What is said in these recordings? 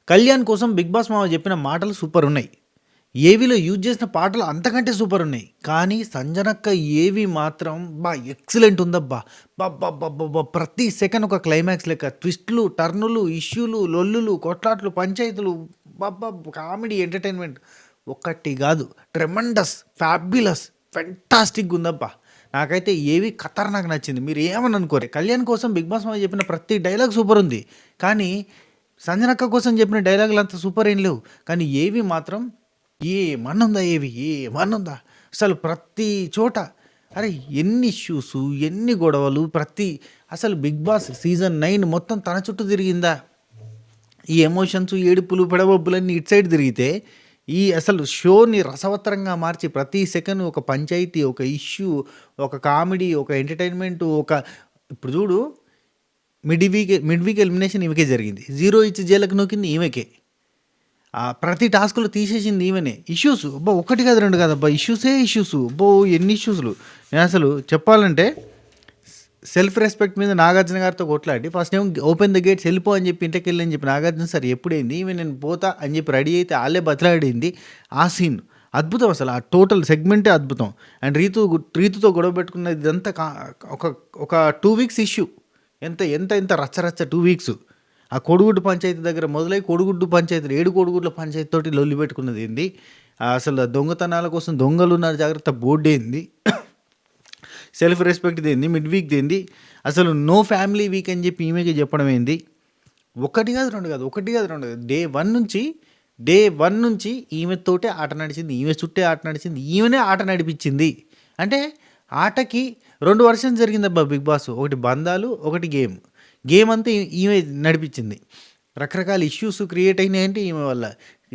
కళ్యాణ్ కోసం 'big boss' మామ చెప్పిన మాటలు సూపరున్నాయి. 'ఏవీలో' యూజ్ చేసిన పాటలు అంతకంటే సూపరున్నాయి. కానీ 'సంజనక్క' 'ఏవి' మాత్రం ఎక్సలెంట్ ఉందబ్బా! అబ్బబ్బబ్బబ్బబ్బా! ప్రతి సెకండ్ ఒక క్లైమాక్స్ లెక్క ట్విస్ట్‌లు, టర్నులు, ఇష్యూలు, లొల్లులు, కొట్లాట్లు, పంచాయతీలు కామెడీ, ఎంటర్‌టైన్‌మెంట్ ఒక్కటి గాదు. ట్రెమెండస్, ఫ్యాబ్యులస్, ఫెంటాస్టిక్‌గా ఉందబ్బా! నాకైతే 'ఏవి' ఖతర్నాక్ నచ్చింది. మీరు ఏమని అనుకోరి. కళ్యాణ్ కోసం 'బిగ్ బాస్' మామ చెప్పిన ప్రతి డైలాగ్ సూపరుంది. కానీ సంజనక్క కోసం చెప్పిన డైలాగులు అంత సూపర్ ఏం లేవు. కానీ 'ఏవి' మాత్రం ఏమన్నుందా 'ఏవి' ఏమన్నుందా? అసలు ప్రతి చోట అరే! ఎన్ని ఇష్యూసు, ఎన్ని గొడవలు అసలు 'బిగ్ బాస్' సీజన్ 9 మొత్తం తన చుట్టూ తిరిగిందా? ఈ ఎమోషన్స్, ఏడుపులు, పెడబొబ్బులన్నీ ఇటు సైడ్ తిరిగితే, ఈ అసలు షోని రసవత్తరంగా మార్చి ప్రతి సెకను ఒక పంచాయితీ, ఒక ఇష్యూ, ఒక కామెడీ, ఒక ఎంటర్‌టైన్‌మెంటు, ఇప్పుడు చూడు మిడ్ వీక్ ఎలిమినేషన్ ఈమెకే జరిగింది. 0 ఇచ్చి జైలుకి నూకింది ఈమెకే. ప్రతి టాస్క్‌లో తీసేసింది ఈమెనే. ఇష్యూస్ అబ్బా! 1 కాదు 2 కాదబ్బా! ఇష్యూస్. అబ్బో! ఎన్ని ఇష్యూస్‌లు. నేనసలు చెప్పాలంటే సెల్ఫ్ రెస్పెక్ట్ మీద నాగార్జున గారితో కొట్లాడి ఫస్ట్ ఏమో ఓపెన్ ద గేట్స్ వెళ్ళిపో అని చెప్పి ఇంటికెళ్ళి అని చెప్పి నాగార్జున సార్ ఎప్పుడైంది ఈమె నేను పోతా అని చెప్పి రెడీ అయితే ఆళ్ళే బతిలాడింది. ఆ సీన్ అద్భుతం అసలు. ఆ టోటల్ సెగ్మెంటే అద్భుతం. అండ్ రీతుతో గొడవ పెట్టుకున్నది ఇదంతా ఒక 2 వీక్స్ ఇష్యూ. ఎంత రచ్చ 2 వీక్స్. ఆ కోడిగుడ్డు పంచాయతీ దగ్గర మొదలై కోడిగుడ్డు పంచాయతీలు 7 కోడిగుడ్ల పంచాయతీ తోటి లొల్లి పెట్టుకున్నది ఏంది, అసలు దొంగతనాల కోసం దొంగలున్నారు జాగ్రత్త బోర్డు ఏంది, సెల్ఫ్ రెస్పెక్ట్ ఏంది, మిడ్ వీక్ ఏంది, అసలు నో ఫ్యామిలీ వీక్ అని చెప్పి ఈమెకి చెప్పడం ఏంది. 1 కాదు 2 కాదు. డే వన్ నుంచి ఈమెతోటే ఆట నడిచింది, ఈమె చుట్టే ఆట నడిచింది, ఈమెనే ఆట నడిపించింది. అంటే ఆటకి 2 వర్షన్స్ జరిగిందబ్బా బిగ్ బాస్. ఒకటి బంధాలు, ఒకటి గేమ్ అంతా ఈమె నడిపించింది. రకరకాల ఇష్యూస్ క్రియేట్ అయినాయంటే ఈమె వల్ల.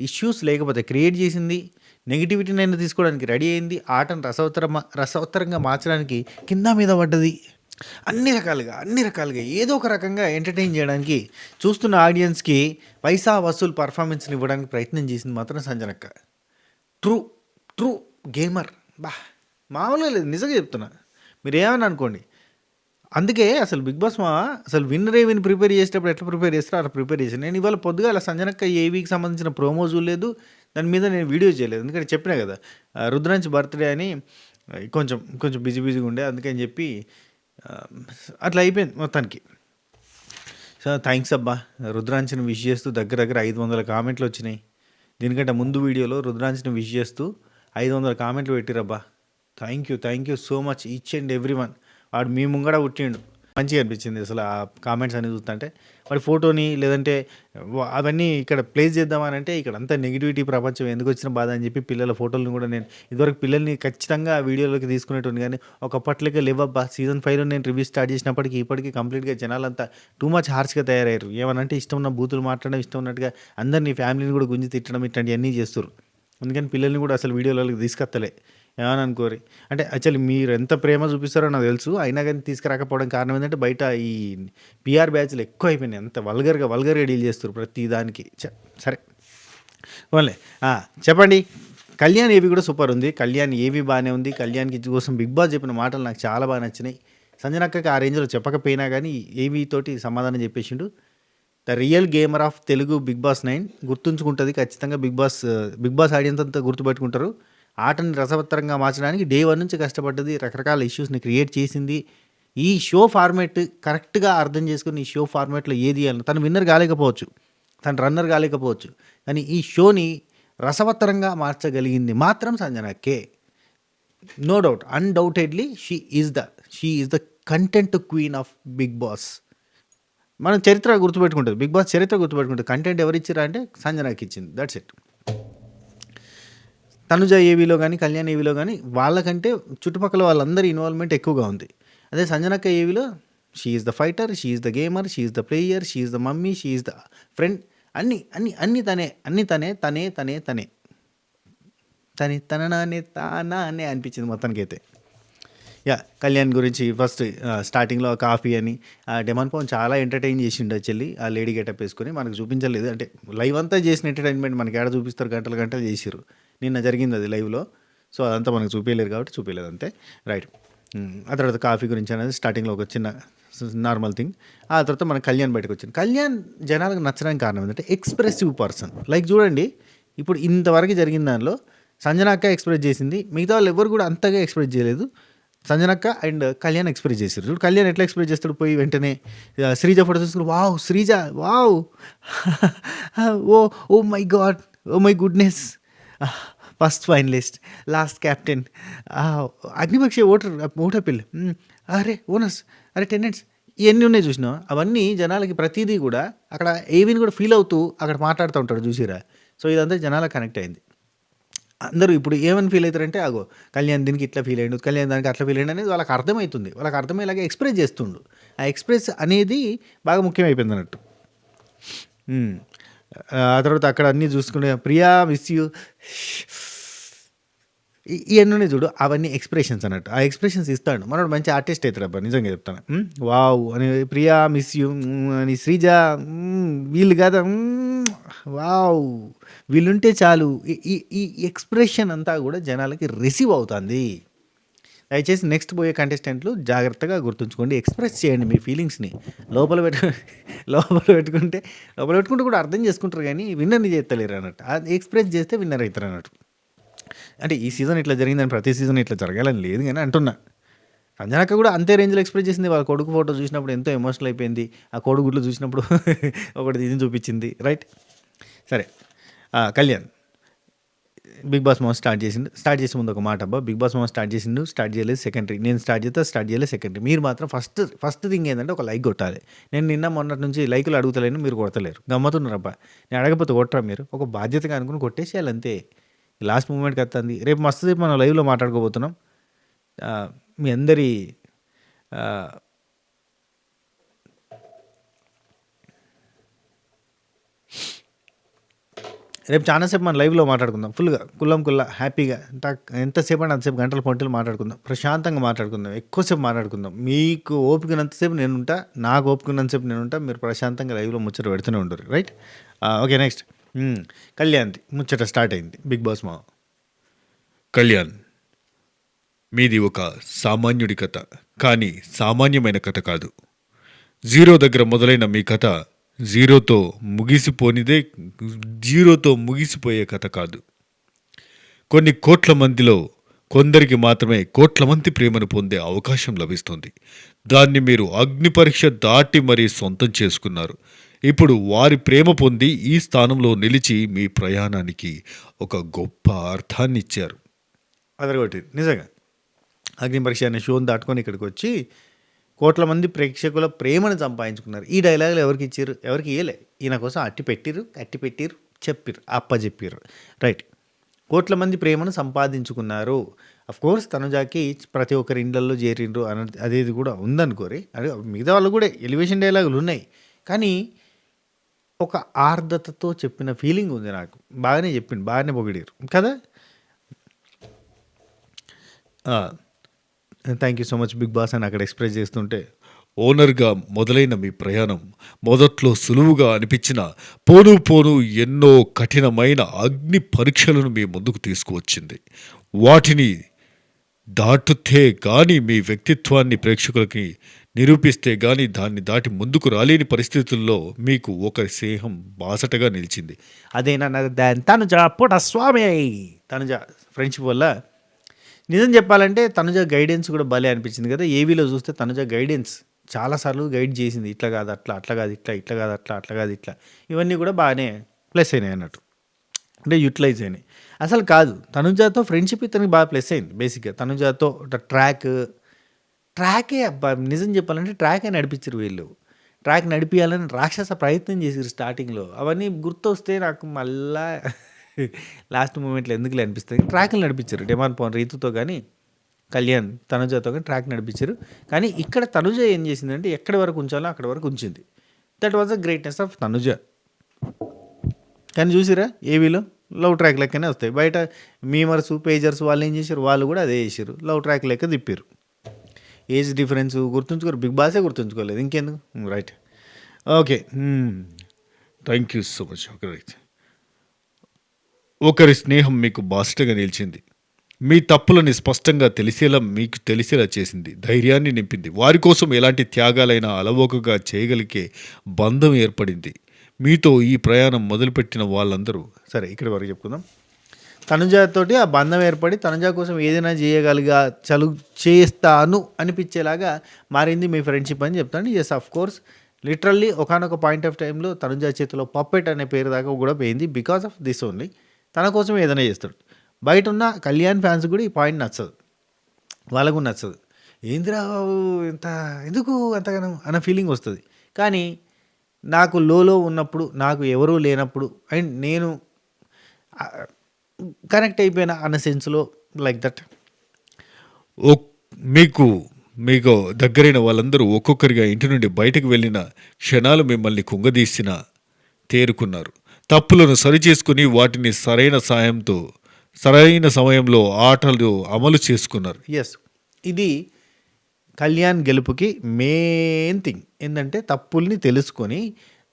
ఇష్యూస్ లేకపోతే క్రియేట్ చేసింది, నెగిటివిటీని అయినా తీసుకోవడానికి రెడీ అయింది, ఆటను రసవత్తరంగా మార్చడానికి కింద మీద పడ్డది. అన్ని రకాలుగా ఏదో ఒక రకంగా ఎంటర్టైన్ చేయడానికి చూస్తున్న ఆడియన్స్కి పైసా వసూలు పర్ఫార్మెన్స్ని ఇవ్వడానికి ప్రయత్నం చేసింది మాత్రం సంజనక్క. True gamer. మామూలుగా లేదు, నిజంగా చెప్తున్నా. మీరు ఏమని అనుకోండి. అందుకే అసలు బిగ్ బాస్ అసలు విన్ ప్రిపేర్ చేసేటప్పుడు ఎట్లా ప్రిపేర్ చేస్తారో అలా ప్రిపేర్ చేశాను. నేను ఇవాళ పొద్దుగాల సంజనక్క ఏవీకి సంబంధించిన ప్రోమో చూడలేదు, దాని మీద నేను వీడియో చేయలేదు. ఎందుకంటే చెప్పినా కదా రుద్రాంశ్ బర్త్డే అని కొంచెం బిజీగా ఉండే, అందుకని చెప్పి అట్లా అయిపోయింది మొత్తానికి. సో థ్యాంక్స్ అబ్బా, రుద్రాంశని విష్ చేస్తూ దగ్గర 500 కామెంట్లు వచ్చినాయి. దీనికంటే ముందు వీడియోలో రుద్రాంశని విష్ చేస్తూ 500 కామెంట్లు పెట్టిరబ్బా. Thank you so much each and every one. వాడు మీ ముంగడ పుట్టిండు, మంచిగా అనిపించింది అసలు ఆ కామెంట్స్ అని చూస్తుంటే. వాడి ఫోటోని లేదంటే అవన్నీ ఇక్కడ ప్లేస్ చేద్దామని అంటే ఇక్కడ అంతా నెగిటివిటీ ప్రపంచం ఎందుకు వచ్చిన బాధ అని చెప్పి పిల్లల ఫోటోలను కూడా నేను ఇదివరకు పిల్లల్ని ఖచ్చితంగా వీడియోలోకి తీసుకునేటువంటి, కానీ ఒకప్పట్లోకి లేవబ్బా. సీజన్ 5లో నేను రివ్యూ స్టార్ట్ చేసినప్పటికీ ఇప్పటికీ కంప్లీట్గా జనాలంతా టూ మచ్ హార్ష్గా తయారయ్యారు. ఏమనంటే ఇష్టం ఉన్న బూతులు మాట్లాడడం, ఇష్టం ఉన్నట్టుగా అందరినీ ఫ్యామిలీని కూడా గుంజి తిట్టడం, ఇట్లాంటివన్నీ చేస్తారు. అందుకని పిల్లల్ని కూడా అసలు వీడియోలోకి తీసుకొస్తలే, ఏమని అనుకోరి. అంటే యాక్చువల్లీ మీరు ఎంత ప్రేమ చూపిస్తారో నాకు తెలుసు, అయినా కానీ తీసుకురాకపోవడం కారణం ఏంటంటే బయట ఈ పిఆర్ బ్యాచ్లు ఎక్కువ అయిపోయినాయి. అంత వల్గర్గా డీల్ చేస్తారు ప్రతి దానికి. సరే ఓన్లే చెప్పండి. కళ్యాణ్ ఏవి కూడా సూపర్ ఉంది. కళ్యాణ్ ఏవి బాగానే ఉంది. కళ్యాణ్కి కోసం బిగ్ బాస్ చెప్పిన మాటలు నాకు చాలా బాగా నచ్చినాయి. సంజనక్కకి ఆ రేంజ్లో చెప్పకపోయినా కానీ ఏవి తోటి సమాధానం చెప్పేసిండు. The real gamer of Telugu Bigg Boss 9 గుర్తుంచుకుంటుంది ఖచ్చితంగా. బిగ్ బాస్ ఆడియన్స్ అంతా గుర్తుపెట్టుకుంటారు. ఆటని రసవత్తరంగా మార్చడానికి డే 1 నుంచి కష్టపడ్డది, రకరకాల ఇష్యూస్ని క్రియేట్ చేసింది. ఈ షో ఫార్మేట్ కరెక్ట్గా అర్థం చేసుకుని ఈ షో ఫార్మేట్లో ఏది అని తను విన్నర్ కాలేకపోవచ్చు, తను రన్నర్ కాలేకపోవచ్చు, కానీ ఈ షోని రసవత్తరంగా మార్చగలిగింది మాత్రం సంజనక్కే. No doubt, undoubtedly she is the content queen of Bigg Boss. మనం చరిత్ర గుర్తుపెట్టుకుంటుంది, బిగ్ బాస్ చరిత్ర గుర్తుపెట్టుకుంటుంది. కంటెంట్ ఎవరు ఇచ్చారా అంటే సంజనకి ఇచ్చింది, దట్స్ ఇట్. తనుజ ఏవీలో కానీ కళ్యాణ్ ఏవీలో కానీ వాళ్ళకంటే చుట్టుపక్కల వాళ్ళందరి ఇన్వాల్వ్మెంట్ ఎక్కువగా ఉంది. అదే సంజనక్క ఏవీలో she is the fighter, she is the gamer, she is the player, she is the mummy, she is the friend. అన్నీ తనే తానే అనిపించింది మొత్తానికైతే. కళ్యాణ్ గురించి ఫస్ట్ స్టార్టింగ్లో కాఫీ అని డెమాన్ పవన్ చాలా ఎంటర్టైన్ చేసిండు చెల్లి. ఆ లేడీ గెటప్ వేసుకొని మనకు చూపించలేదు, అంటే లైవ్ అంతా చేసిన ఎంటర్టైన్మెంట్ మనకి ఏడ చూపిస్తారు, గంటలు చేసిర్రు. నిన్న జరిగింది అది లైవ్లో, సో అదంతా మనకు చూపించలేరు కాబట్టి చూపించలేదు అంతే. రైట్. ఆ తర్వాత కాఫీ గురించి అనేది స్టార్టింగ్లో ఒక చిన్న నార్మల్ థింగ్. ఆ తర్వాత మన కళ్యాణ్ బయటకొచ్చిండు. కళ్యాణ్ జనాలకు నచ్చడానికి కారణం ఏంటంటే ఎక్స్‌ప్రెసివ్ పర్సన్. లైక్ చూడండి, ఇప్పుడు ఇంతవరకు జరిగిన దానిలో సంజన అక్క ఎక్స్‌ప్రెస్ చేసింది. మిగతా వాళ్ళు ఎవ్వరు కూడా అంతగా ఎక్స్‌ప్రెస్ చేయలేదు. సంజన అక్క అండ్ కళ్యాణ్ ఎక్స్‌ప్రెస్ చేసిర్రు. చూడు కళ్యాణ్ ఎట్లా ఎక్స్‌ప్రెస్ చేస్తాడు, పోయి వెంటనే శ్రీజ ఫోటో చూసుకొని wow! Sreeja wow! Oh! Oh my God! Oh my goodness! First finalist, last captain, అగ్నిపక్షి ఓటర్ పిల్, అరే ఓనర్స్, అరే టెనెంట్స్, ఇవన్నీ ఉన్నాయి చూసినావా? అవన్నీ జనాలకి ప్రతిదీ కూడా అక్కడ ఏవిని కూడా ఫీల్ అవుతూ అక్కడ మాట్లాడుతూ ఉంటాడు చూసిరా. సో ఇదంతా జనాలకు కనెక్ట్ అయింది. అందరూ ఇప్పుడు ఏమని ఫీల్ అవుతారంటే, అగో కళ్యాణ్ దీనికి ఇట్లా ఫీల్ అయ్యిండు, కళ్యాణ్ దానికి అట్లా ఫీల్ అయ్యిండు అనేది వాళ్ళకి అర్థమవుతుంది. వాళ్ళకి అర్థమయ్యేలాగా ఎక్స్ప్రెస్ చేస్తుండు. ఆ ఎక్స్ప్రెస్ అనేది బాగా ముఖ్యమైపోయింది అన్నట్టు. ఆ తర్వాత అక్కడ అన్నీ చూసుకునే ప్రియా మిస్ యూ ఇవన్నీ ఉన్నాయి చూడు, అవన్నీ ఎక్స్ప్రెషన్స్ అన్నట్టు. ఆ ఎక్స్ప్రెషన్స్ ఇస్తాడు మనోడు, మంచి ఆర్టిస్ట్ అవుతాడు అబ్బా, నిజంగా చెప్తాను. వావ్ అని ప్రియా మిస్ యూ అని శ్రీజ, వీళ్ళు కదా, వావ్ వీళ్ళుంటే చాలు. ఈ ఈ ఈ ఎక్స్ప్రెషన్ అంతా కూడా జనాలకి రిసీవ్ అవుతుంది. దయచేసి నెక్స్ట్ పోయే కంటెస్టెంట్లు జాగ్రత్తగా గుర్తుంచుకోండి, ఎక్స్ప్రెస్ చేయండి మీ ఫీలింగ్స్ని. లోపల పెట్టు లోపల పెట్టుకుంటే కూడా అర్థం చేసుకుంటారు, కానీ విన్నర్ని చేస్తలేరు అన్నట్టు. అది ఎక్స్ప్రెస్ చేస్తే విన్నర్ అవుతారు అన్నట్టు. అంటే ఈ సీజన్ ఇట్లా జరిగిందని ప్రతి సీజన్ ఇట్లా జరగాలని లేదు కానీ అంటున్నా. సంజనక్క కూడా అంతే రేంజ్లో ఎక్స్ప్రెస్ చేసింది. వాళ్ళ కొడుకు ఫోటో చూసినప్పుడు ఎంతో ఎమోషనల్ అయిపోయింది. ఆ కోడిగుడ్లు చూసినప్పుడు ఒకటి ఇది చూపించింది, రైట్. సరే, కళ్యాణ్ బిగ్ బాస్ మామ స్టార్ట్ చేసే ముందు ఒక మాట అబ్బా, బిగ్ బాస్ మామ స్టార్ట్ చేయలేదు సెకండరీ. నేను స్టార్ట్ చేయలేదు సెకండరీ. మీరు మాత్రం ఫస్ట్ థింగ్ ఏంటంటే ఒక లైక్ కొట్టాలి. నేను నిన్న మొన్నటి నుంచి లైకులు అడుగుతలేను, మీరు కొడతలేరు, గమ్మతున్నారబ్బా. నేను అడగకపోతే కొట్టరా మీరు? ఒక బాధ్యతగా అనుకుని కొట్టేసేయాలి అంతే. లాస్ట్ మూమెంట్కి వస్తుంది. రేపు మస్తు సేపు మనం లైవ్లో మాట్లాడుకోబోతున్నాం. మీ అందరి రేపు చాలాసేపు మనం లైవ్లో మాట్లాడుకుందాం, ఫుల్గా కుల్లా హ్యాపీగా. ఎంతసేపు అంటే అంతసేపు గంటల పొంటలు మాట్లాడుకుందాం, ప్రశాంతంగా మాట్లాడుకుందాం, ఎక్కువసేపు మాట్లాడుకుందాం. మీకు ఓపికనంతసేపు నేను ఉంటా, నాకు ఓపికనంతసేపు నేను ఉంటా. మీరు ప్రశాంతంగా లైవ్లో ముచ్చట పెడుతూనే ఉండరు, రైట్. ఓకే, నెక్స్ట్ కళ్యాణ్ది ముచ్చట స్టార్ట్ అయింది. బిగ్ బాస్ మా కళ్యాణ్, మీది ఒక సామాన్యుడి కథ, కానీ సామాన్యమైన కథ కాదు. జీరో దగ్గర మొదలైన మీ కథ జీరోతో ముగిసిపోయే కథ కాదు. కొన్ని కోట్ల మందిలో కొందరికి మాత్రమే కోట్ల మంది ప్రేమను పొందే అవకాశం లభిస్తుంది. దాన్ని మీరు అగ్ని పరీక్ష దాటి మరీ సొంతం చేసుకున్నారు. ఇప్పుడు వారి ప్రేమ పొంది ఈ స్థానంలో నిలిచి మీ ప్రయాణానికి ఒక గొప్ప అర్థాన్నిచ్చారు. అదరగొట్టింది నిజంగా. అగ్ని పరీక్ష అనే షోని దాటుకొని ఇక్కడికి వచ్చి కోట్ల మంది ప్రేక్షకుల ప్రేమను సంపాదించుకున్నారు. ఈ డైలాగులు ఎవరికి ఇచ్చారు? ఎవరికి ఇయ్యలే. ఈయన కోసం అట్టి పెట్టిరు, అప్పచెప్పిర్రు, రైట్. కోట్ల మంది ప్రేమను సంపాదించుకున్నారు. కోర్స్ తనుజాకి ప్రతి ఒక్కరి ఇండ్లలో చేరిండ్రు అనేది కూడా ఉందనుకోరి. అదే మిగతా వాళ్ళు కూడా ఎలివేషన్ డైలాగులు ఉన్నాయి, కానీ ఒక ఆర్ద్రతతో చెప్పిన ఫీలింగ్ ఉంది నాకు. బాగానే చెప్పిండు, బాగానే పొగిడారు కదా. Thank you so much Big Boss అని అక్కడ ఎక్స్ప్రెస్ చేస్తుంటే, ఓనర్గా మొదలైన మీ ప్రయాణం మొదట్లో సులువుగా అనిపించిన పోను ఎన్నో కఠినమైన అగ్ని పరీక్షలను మీ ముందుకు తీసుకువచ్చింది. వాటిని దాటుతే గాని మీ వ్యక్తిత్వాన్ని ప్రేక్షకులకి నిరూపిస్తే గాని దాన్ని దాటి ముందుకు రాలేని పరిస్థితుల్లో మీకు ఒక స్నేహం బాసటగా నిలిచింది. అదేనా తనుజ స్వామి తనుజ ఫ్రెండ్షిప్ వల్ల. నిజం చెప్పాలంటే తనుజ గైడెన్స్ కూడా భలే అనిపించింది కదా. ఏవీలో చూస్తే తనుజ గైడెన్స్ చాలాసార్లు గైడ్ చేసింది. ఇట్లా కాదు అట్లా, అట్లా కాదు ఇట్లా, ఇట్లా కాదు అట్లా, అట్లా కాదు ఇట్లా. ఇవన్నీ కూడా బాగానే ప్లస్ అయినాయి అన్నట్టు, అంటే యూటిలైజ్ అయినాయి. అసలు కాదు, తనుజాతో ఫ్రెండ్షిప్ ఇతనికి బాగా ప్లస్ అయింది. బేసిక్గా తనుజాతో ట్రాకే అబ్బా, నిజం చెప్పాలంటే ట్రాకే నడిపించారు వీళ్ళు. ట్రాక్ నడిపించాలని రాక్షస ప్రయత్నం చేసారు స్టార్టింగ్లో. అవన్నీ గుర్తొస్తే నాకు మళ్ళా లాస్ట్ మూమెంట్లో ఎందుకులే అనిపిస్తుంది. ట్రాక్లు నడిపించారు డిమాండ్ పవన్ రీతుతో కానీ, కళ్యాణ్ తనుజతో కానీ ట్రాక్ నడిపించారు. కానీ ఇక్కడ తనుజ ఏం చేసిందంటే ఎక్కడి వరకు ఉంచాలో అక్కడి వరకు ఉంచింది. That was the greatness of Tanuja. కానీ చూసిరా ఏవీలో లవ్ ట్రాక్ లెక్కనే వస్తాయి. బయట మీమర్స్ పేజర్స్ వాళ్ళు ఏం చేశారు, వాళ్ళు కూడా అదే చేశారు, లవ్ ట్రాక్ లెక్క తిప్పారు. ఏజ్ డిఫరెన్స్ గుర్తుంచుకోరు, బిగ్ బాసే గుర్తుంచుకోలేదు, ఇంకెందుకు, right. Okay, thank you so much. ఒకరి స్నేహం మీకు బాస్టగా నిలిచింది. మీ తప్పులని స్పష్టంగా మీకు తెలిసేలా చేసింది. ధైర్యాన్ని నింపింది. వారి కోసం ఎలాంటి త్యాగాలైనా అలవోకగా చేయగలిగే బంధం ఏర్పడింది. మీతో ఈ ప్రయాణం మొదలుపెట్టిన వాళ్ళందరూ సరే ఇక్కడి వరకు చెప్పుకుందాం. తనుజతోటి ఆ బంధం ఏర్పడి తనుజ కోసం ఏదైనా చేస్తాను అనిపించేలాగా మారింది మీ ఫ్రెండ్షిప్ అని చెప్తాను. ఎస్ ఆఫ్ కోర్స్ లిటరల్లీ ఒకానొక పాయింట్ ఆఫ్ టైంలో తనుజ చేతిలో పప్పెట్ అనే పేరు దాకా కూడా పోయింది బికాస్ ఆఫ్ దిస్ ఓన్లీ. తన కోసం ఏదైనా చేస్తాడు. బయట ఉన్న కళ్యాణ్ ఫ్యాన్స్ కూడా ఈ పాయింట్ నచ్చదు, వాళ్ళకు నచ్చదు. ఏందిరా బాబు ఇంత ఎందుకు అంతగానం అన్న ఫీలింగ్ వస్తుంది. కానీ నాకు లోలో ఉన్నప్పుడు, నాకు ఎవరూ లేనప్పుడు అండ్ నేను కనెక్ట్ అయిపోయిన అన్న సెన్స్లో లైక్ దట్. మీకు మీకు దగ్గరైన వాళ్ళందరూ ఒక్కొక్కరిగా ఇంటి నుండి బయటకు వెళ్ళిన క్షణాలు మిమ్మల్ని కుంగదీసిన తేరుకున్నారు. తప్పులను సరిచేసుకుని వాటిని సరైన సమయంలో ఆటలు అమలు చేసుకున్నారు. ఎస్, ఇది కళ్యాణ్ గెలుపుకి మెయిన్ థింగ్ ఏంటంటే తప్పుల్ని తెలుసుకొని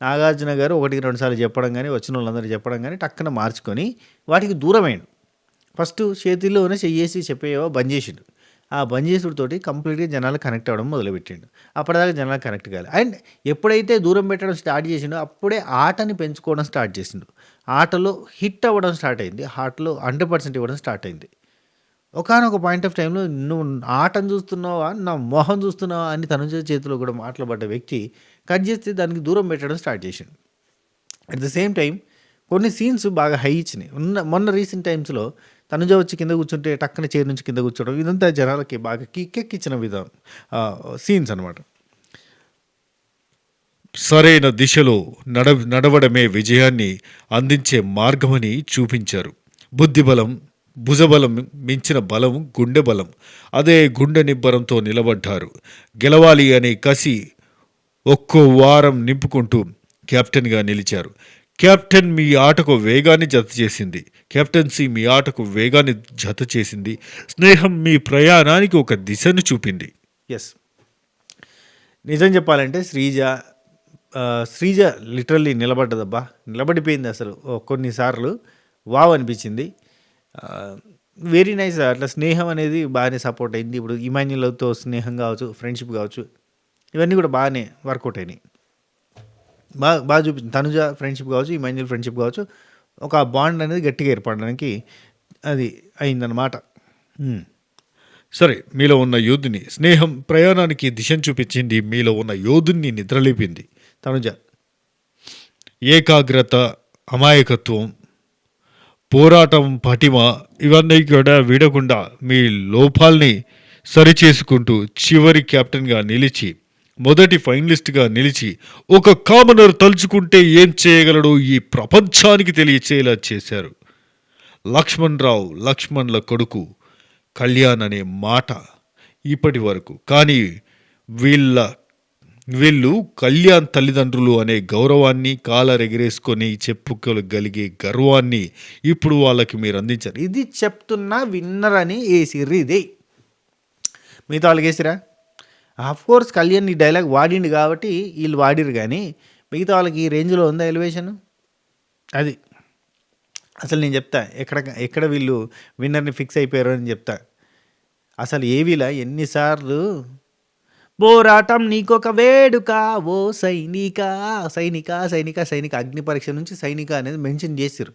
నాగార్జున గారు 1-2 సార్లు చెప్పడం కానీ వచ్చిన వాళ్ళందరూ చెప్పడం కానీ టక్కున మార్చుకొని వాటికి దూరమైండు. ఫస్ట్ చేతిలోనే చెయ్యేసి చెప్పేవో బంద్ చేసిండు. ఆ బంద్ చేసుడితోటి కంప్లీట్గా జనాలు కనెక్ట్ అవ్వడం మొదలుపెట్టిండు. అప్పటిదాకా జనాలు కనెక్ట్ కావాలి. అండ్ ఎప్పుడైతే దూరం పెట్టడం స్టార్ట్ చేసిండో అప్పుడే ఆటని పెంచుకోవడం స్టార్ట్ చేసిండు. ఆటలో హిట్ అవ్వడం స్టార్ట్ అయింది. ఆటలో 100% ఇవ్వడం స్టార్ట్ అయింది. ఒకానొక పాయింట్ ఆఫ్ టైంలో నువ్వు ఆటను చూస్తున్నావా నా మొహం చూస్తున్నావా అని తనుజ చేతిలో కూడా మాట్లాడబడ్డ వ్యక్తి కట్ చేస్తే దానికి దూరం పెట్టడం స్టార్ట్ చేసిండు. అట్ ద సేమ్ టైం కొన్ని సీన్స్ బాగా హై ఇచ్చినాయి. మొన్న రీసెంట్ టైమ్స్లో తనుజ వచ్చి కింద కూర్చుంటే టక్కన చైర్ నుంచి కింద కూర్చోవడం ఇదంతా జనాలకి బాగా కిక్కెక్కిచ్చిన విధానం సీన్స్ అనమాట. సరైన దిశలో నడవడమే విజయాన్ని అందించే మార్గమని చూపించారు. బుద్ధిబలం, భుజబలం మించిన బలం గుండె బలం. అదే గుండె నిబ్బరంతో నిలబడ్డారు. గెలవాలి అనే కసి ఒక్కో వారం నింపుకుంటూ కెప్టెన్గా నిలిచారు. కెప్టెన్ మీ ఆటకు వేగాన్ని జతచేసింది. కెప్టెన్సీ మీ ఆటకు వేగాన్ని జత చేసింది. స్నేహం మీ ప్రయాణానికి ఒక దిశను చూపింది. ఎస్, నిజం చెప్పాలంటే శ్రీజ లిటరల్లీ నిలబడ్డదబ్బా, నిలబడిపోయింది అసలు. కొన్నిసార్లు వావ్ అనిపించింది. Very nice. అట్లా స్నేహం అనేది బాగానే సపోర్ట్ అయింది. ఇప్పుడు ఇమాన్యుల్తో స్నేహం కావచ్చు, ఫ్రెండ్షిప్ కావచ్చు, ఇవన్నీ కూడా బాగానే వర్కౌట్ అయినాయి. బాగా చూపించింది. తనుజ ఫ్రెండ్షిప్ కావచ్చు, ఇమాన్యుల్ ఫ్రెండ్షిప్ కావచ్చు, ఒక బాండ్ అనేది గట్టిగా ఏర్పడడానికి అది అయిందన్నమాట. సరే, మీలో ఉన్న యోధుని స్నేహం ప్రయాణానికి దిశను చూపించింది. మీలో ఉన్న యోధుని నిద్రలేపింది తనుజ. ఏకాగ్రత, అమాయకత్వం, పోరాటం, పటిమ ఇవన్నీ కూడా వీడకుండా మీ లోపాల్ని సరిచేసుకుంటూ చివరి కెప్టెన్గా నిలిచి, మొదటి ఫైనలిస్ట్గా నిలిచి, ఒక కామనర్ తలుచుకుంటే ఏం చేయగలడో ఈ ప్రపంచానికి తెలియచేలా చేశారు. లక్ష్మణ్ల కొడుకు కళ్యాణ్ అనే మాట ఇప్పటి వరకు. కానీ వీళ్ళు కళ్యాణ్ తల్లిదండ్రులు అనే గౌరవాన్ని కాలరెగిరేసుకొని చెప్పుకోగలిగే గర్వాన్ని ఇప్పుడు వాళ్ళకి మీరు అందించారు. ఇది చెప్తున్నా విన్నర్ అని వేసిర్రు. ఇది మిగతా వాళ్ళకి వేసిరా? కోర్స్ కళ్యాణ్ ఈ డైలాగ్ వాడిండు కాబట్టి వీళ్ళు వాడిరు, కానీ మిగతా వాళ్ళకి ఈ రేంజ్లో ఉందా ఎలివేషన్? అది అసలు నేను చెప్తా ఎక్కడ వీళ్ళు విన్నర్ని ఫిక్స్ అయిపోయారు అని చెప్తా. అసలు ఏవీలా ఎన్నిసార్లు పోరాటం నీకొక వేడుక ఓ సైనిక సైనిక సైనిక సైనిక అగ్ని పరీక్ష నుంచి సైనిక అనేది మెన్షన్ చేసిరు.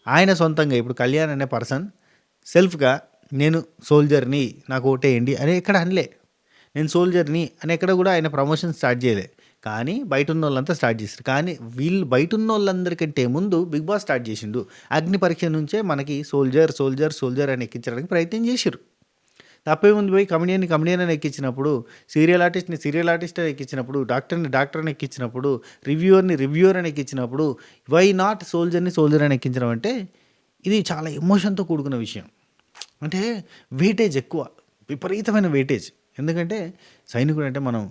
ఆయన సొంతంగా ఇప్పుడు కళ్యాణ్ అనే పర్సన్ సెల్ఫ్గా నేను సోల్జర్ని నాకు ఓటేయండి అని ఎక్కడ అనలే. నేను సోల్జర్ని అని ఎక్కడ కూడా ఆయన ప్రమోషన్ స్టార్ట్ చేయలే. కానీ బయట ఉన్న వాళ్ళంతా స్టార్ట్ చేశారు. కానీ వీళ్ళు బయట ఉన్న వాళ్ళందరికంటే ముందు బిగ్ బాస్ స్టార్ట్ చేసిండు. అగ్ని పరీక్ష నుంచే మనకి సోల్జర్ అని ఎక్కించడానికి ప్రయత్నం చేశారు. తప్పే ముందు పోయి కమెడియన్ అని ఎక్కించినప్పుడు, సీరియల్ ఆర్టిస్ట్ అని ఎక్కించినప్పుడు, డాక్టర్ అని ఎక్కించినప్పుడు, రివ్యూవర్ అని ఎక్కించినప్పుడు, వై నాట్ సోల్జర్ అని ఎక్కించడం అంటే ఇది చాలా ఎమోషన్తో కూడుకున్న విషయం. అంటే వెయిటేజ్ ఎక్కువ, విపరీతమైన వెయిటేజ్. ఎందుకంటే సైనికుడు అంటే మనం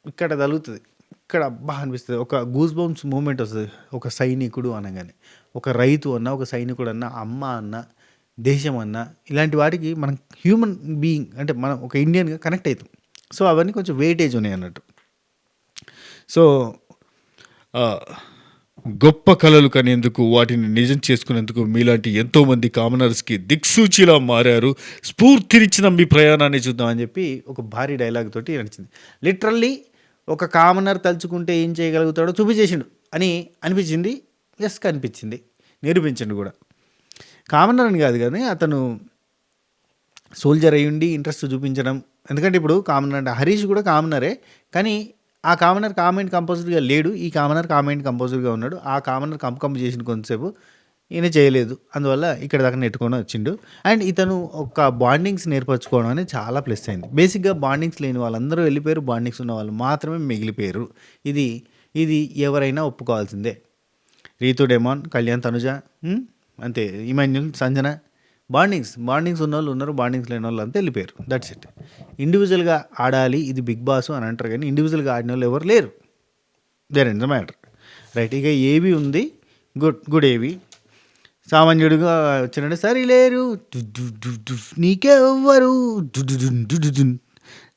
ఇక్కడ తగులుతుంది, ఇక్కడ అబ్బా అనిపిస్తుంది, ఒక గూస్ బంప్స్ మూమెంట్ వస్తుంది. ఒక సైనికుడు అనగానే, ఒక రైతు అన్న, ఒక సైనికుడు అన్న, అమ్మ అన్న, దేశం అన్న, ఇలాంటి వాటికి మనం హ్యూమన్ బీయింగ్ అంటే మనం ఒక ఇండియన్గా కనెక్ట్ అవుతాం. సో అవన్నీ కొంచెం వెయిటేజ్ ఉన్నాయి అన్నట్టు. సో గొప్ప కలలు కనేందుకు వాటిని నిజం చేసుకునేందుకు మీలాంటి ఎంతోమంది కామనర్స్కి దిక్సూచిలా మారారు. స్ఫూర్తినిచ్చిన మీ ప్రయాణాన్ని చూద్దాం అని చెప్పి ఒక భారీ డైలాగ్ తోటి నడిచింది. లిటరల్లీ ఒక కామనర్ తలుచుకుంటే ఏం చేయగలుగుతాడో చూపించేసిండు అని అనిపించింది. ఎస్ కనిపించింది, నిరూపించండు కూడా. కామనర్ అని కాదు కానీ అతను సోల్జర్ అయ్యుండి ఇంట్రెస్ట్ చూపించడం. ఎందుకంటే ఇప్పుడు కామనర్ అంటే హరీష్ కూడా కామనరే, కానీ ఆ కామనర్ కామెంట్ కంపోజర్గా లేడు, ఈ కామనర్ కామెంట్ కంపోజర్గా ఉన్నాడు. ఆ కామనర్ కంప్ చేసిన కొంతసేపు ఈయన చేయలేదు, అందువల్ల ఇక్కడ దాకా నెట్టుకొని వచ్చిండు. అండ్ ఇతను ఒక బాండింగ్స్ నేర్పరచుకోవడం అనేది చాలా ప్లస్ అయింది. బేసిక్గా బాండింగ్స్ లేని వాళ్ళందరూ వెళ్ళిపోయారు, బాండింగ్స్ ఉన్న వాళ్ళు మాత్రమే మిగిలిపోయారు. ఇది ఇది ఎవరైనా ఒప్పుకోవాల్సిందే. రీతు, డెమాన్, కళ్యాణ్, తనుజ, అంతే, ఇమాన్యుల్, సంజన, బాండింగ్స్ ఉన్న వాళ్ళు ఉన్నారు, బాండింగ్స్ లేని వాళ్ళు అంతా వెళ్ళిపోయారు. That's it. ఇండివిజువల్గా ఆడాలి, ఇది బిగ్ బాస్ అని అంటారు, కానీ ఇండివిజువల్గా ఆడిన వాళ్ళు ఎవరు లేరు. There in the matter. Right. ఇక ఏవి ఉంది, గుడ్ ఏవి సామాన్యుడిగా వచ్చినట్టు సరి లేరు, నీకే ఎవ్వరు,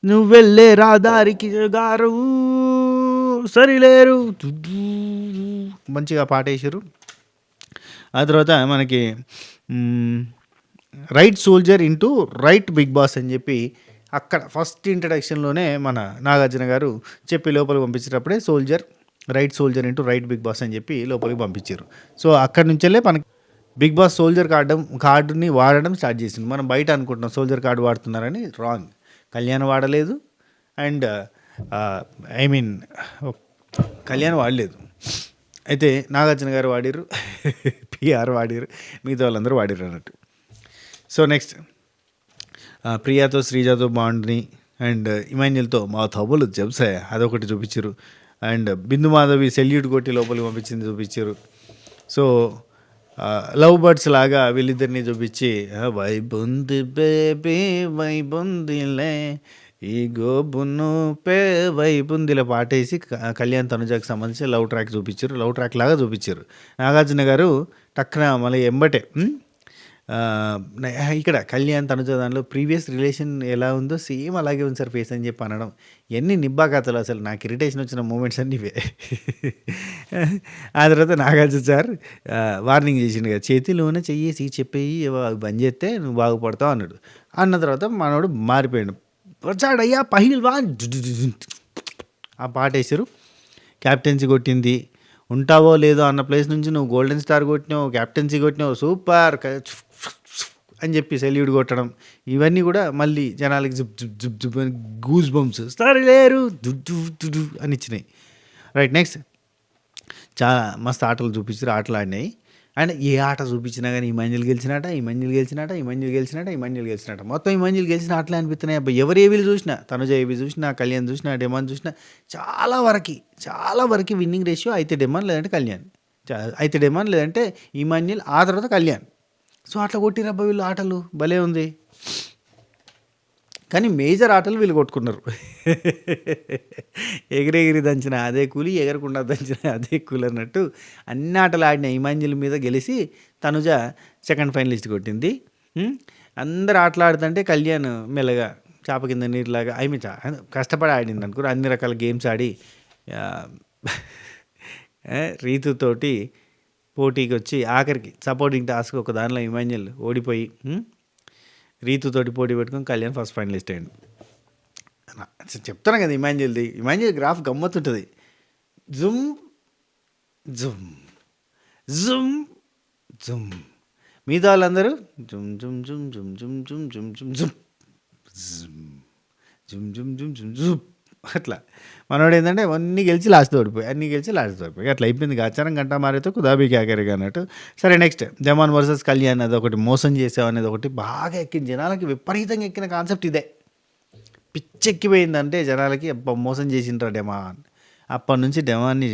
నువ్వు వెళ్ళే రాదారికి గారు సరిలేరు, మంచిగా పాట వేసారు. ఆ తర్వాత మనకి right soldier into right big Boss అని చెప్పి అక్కడ ఫస్ట్ ఇంట్రడక్షన్లోనే మన నాగార్జున గారు చెప్పి లోపలికి పంపించేటప్పుడే right soldier into right big Boss అని చెప్పి లోపలికి పంపించారు. సో అక్కడి నుంచెల్లే మనకి బిగ్ బాస్ సోల్జర్ కార్డుని వాడడం స్టార్ట్ చేసింది. మనం బయట అనుకుంటున్నాం సోల్జర్ కార్డు వాడుతున్నారని, రాంగ్. కళ్యాణ్ వాడలేదు, అండ్ కళ్యాణ్ వాడలేదు, అయితే నాగార్జున గారు వాడిరు, పిఆర్ వాడిరు, మిగతా వాళ్ళందరూ వాడిరు అన్నట్టు. సో నెక్స్ట్ ప్రియాతో శ్రీజాతో బాండ్ని అండ్ ఇమాన్యుల్తో మా తమ్ముళ్ళు జబ్సాయ అదొకటి చూపించారు. అండ్ బిందు మాధవి సెల్యూట్ కొట్టి లోపలికి పంపించింది చూపించారు. సో లవ్ బర్డ్స్ లాగా వీళ్ళిద్దరిని చూపించి వైబుంది బేబీ వైబుందిలే ఈ గోబును పే వైబుందిలే పాటేసి కళ్యాణ్ తనుజాకి సంబంధించి లవ్ ట్రాక్ చూపించారు. లవ్ ట్రాక్ లాగా చూపించారు. నాగార్జున గారు టక్కున మళ్ళీ ఎంబటే ఇక్కడ కళ్యాణ్ తనుజ దానిలో ప్రీవియస్ రిలేషన్ ఎలా ఉందో సేమ్ అలాగే ఉంది సార్ ఫేస్ అని చెప్పి అనడం. ఎన్ని నిబ్బా కథలు, అసలు నాకు ఇరిటేషన్ వచ్చిన మూమెంట్స్ అన్నీ ఇవే. ఆ తర్వాత నాగార్జున సార్ వార్నింగ్ చేసిండు కదా, చేతిలోనే చెయ్యేసి చెప్పేయి బంద్ చేస్తే నువ్వు బాగుపడతావు అన్నాడు. అన్న తర్వాత మనోడు మారిపోయాడు, వచ్చాడయ్యా పహిల్వాన్ ఆ పాట వేసారు. క్యాప్టెన్సీ కొట్టింది, ఉంటావో లేదో అన్న ప్లేస్ నుంచి నువ్వు గోల్డెన్ స్టార్ కొట్టినావు, క్యాప్టెన్సీ కొట్టినావు, సూపర్ అని చెప్పి సెల్యూట్ కొట్టడం, ఇవన్నీ కూడా మళ్ళీ జనాలకి జుబ్ జుబ్ జుబ్ జుబ్ అని గూస్ బంప్స్ సరే లేరు దుడ్డు అని ఇచ్చినాయి. రైట్. నెక్స్ట్ చాలా మస్తు ఆటలు చూపించారు, ఆటలు ఆడినాయి. అండ్ ఏ ఆట చూపించినా కానీ ఇమాన్యుల్ గెలిచినట్ట, మొత్తం ఇమాన్యుల్ గెలిచిన ఆటలే అనిపిస్తున్నాయి. అబ్బాయి ఎవరు ఏవీలు చూసినా, తనుజ ఏవి చూసినా, కళ్యాణ్ చూసినా, డెమాన్ చూసినా, చాలా వరకు విన్నింగ్ రేషియో అయితే డెమాన్ లేదంటే కళ్యాణ్, అయితే డెమాన్ లేదంటే ఇమాన్యుల్, ఆ తర్వాత కళ్యాణ్. సో అట్లా కొట్టిరబ్బా వీళ్ళు ఆటలు, భలే ఉంది. కానీ మేజర్ ఆటలు వీళ్ళు కొట్టుకున్నారు. ఎగిరెగిరి దంచిన అదే కూలి, ఎగరకుండా దంచిన అదే కూలి అన్నట్టు అన్ని ఆటలు ఆడిన ఇమాన్యుల్ మీద గెలిచి తనుజ సెకండ్ ఫైనలిస్ట్ కొట్టింది. అందరు ఆటలు ఆడుతుంటే కళ్యాణ్ మెల్లగా చాప కింద నీరులాగా కష్టపడి ఆడింది అనుకో, అన్ని రకాల గేమ్స్ ఆడి రీతుతోటి పోటీకి వచ్చి ఆఖరికి సపోర్టింగ్ టాస్క్ ఒక దానిలో ఇమాన్యుల్ ఓడిపోయి రీతుతోటి పోటీ పెట్టుకుని కళ్యాణ్ ఫస్ట్ ఫైనలిస్ట్ అయ్యాడు. చెప్తాను కదా, ఇమాన్యుల్ గ్రాఫ్ గమ్మత్తుంటుంది. జుమ్ జుమ్ జుమ్ జుమ్, మిగతా వాళ్ళందరూ జుమ్ జుమ్ జుమ్ జుమ్ జుమ్ జుమ్ జుమ్ జుమ్ జుమ్ జుమ్ జుమ్ జుమ్ జుమ్ జుమ్ అట్లా. మనోడు ఏంటంటే అన్నీ గెలిచి లాస్ట్ ఓడిపోయి అట్లా అయిపోయింది. ఆచారం గంట మారేతో కుదాబీ క్యాకరిగా అన్నట్టు. సరే నెక్స్ట్ డెమాన్ వర్సెస్ కళ్యాణ్, అది ఒకటి మోసం చేసావు అనేది ఒకటి బాగా ఎక్కింది జనాలకి, విపరీతంగా ఎక్కిన కాన్సెప్ట్ ఇదే. పిచ్చెక్కిపోయిందంటే జనాలకి, మోసం చేసిండ్రా డెమాన్. అప్పటి నుంచి డెమాన్ని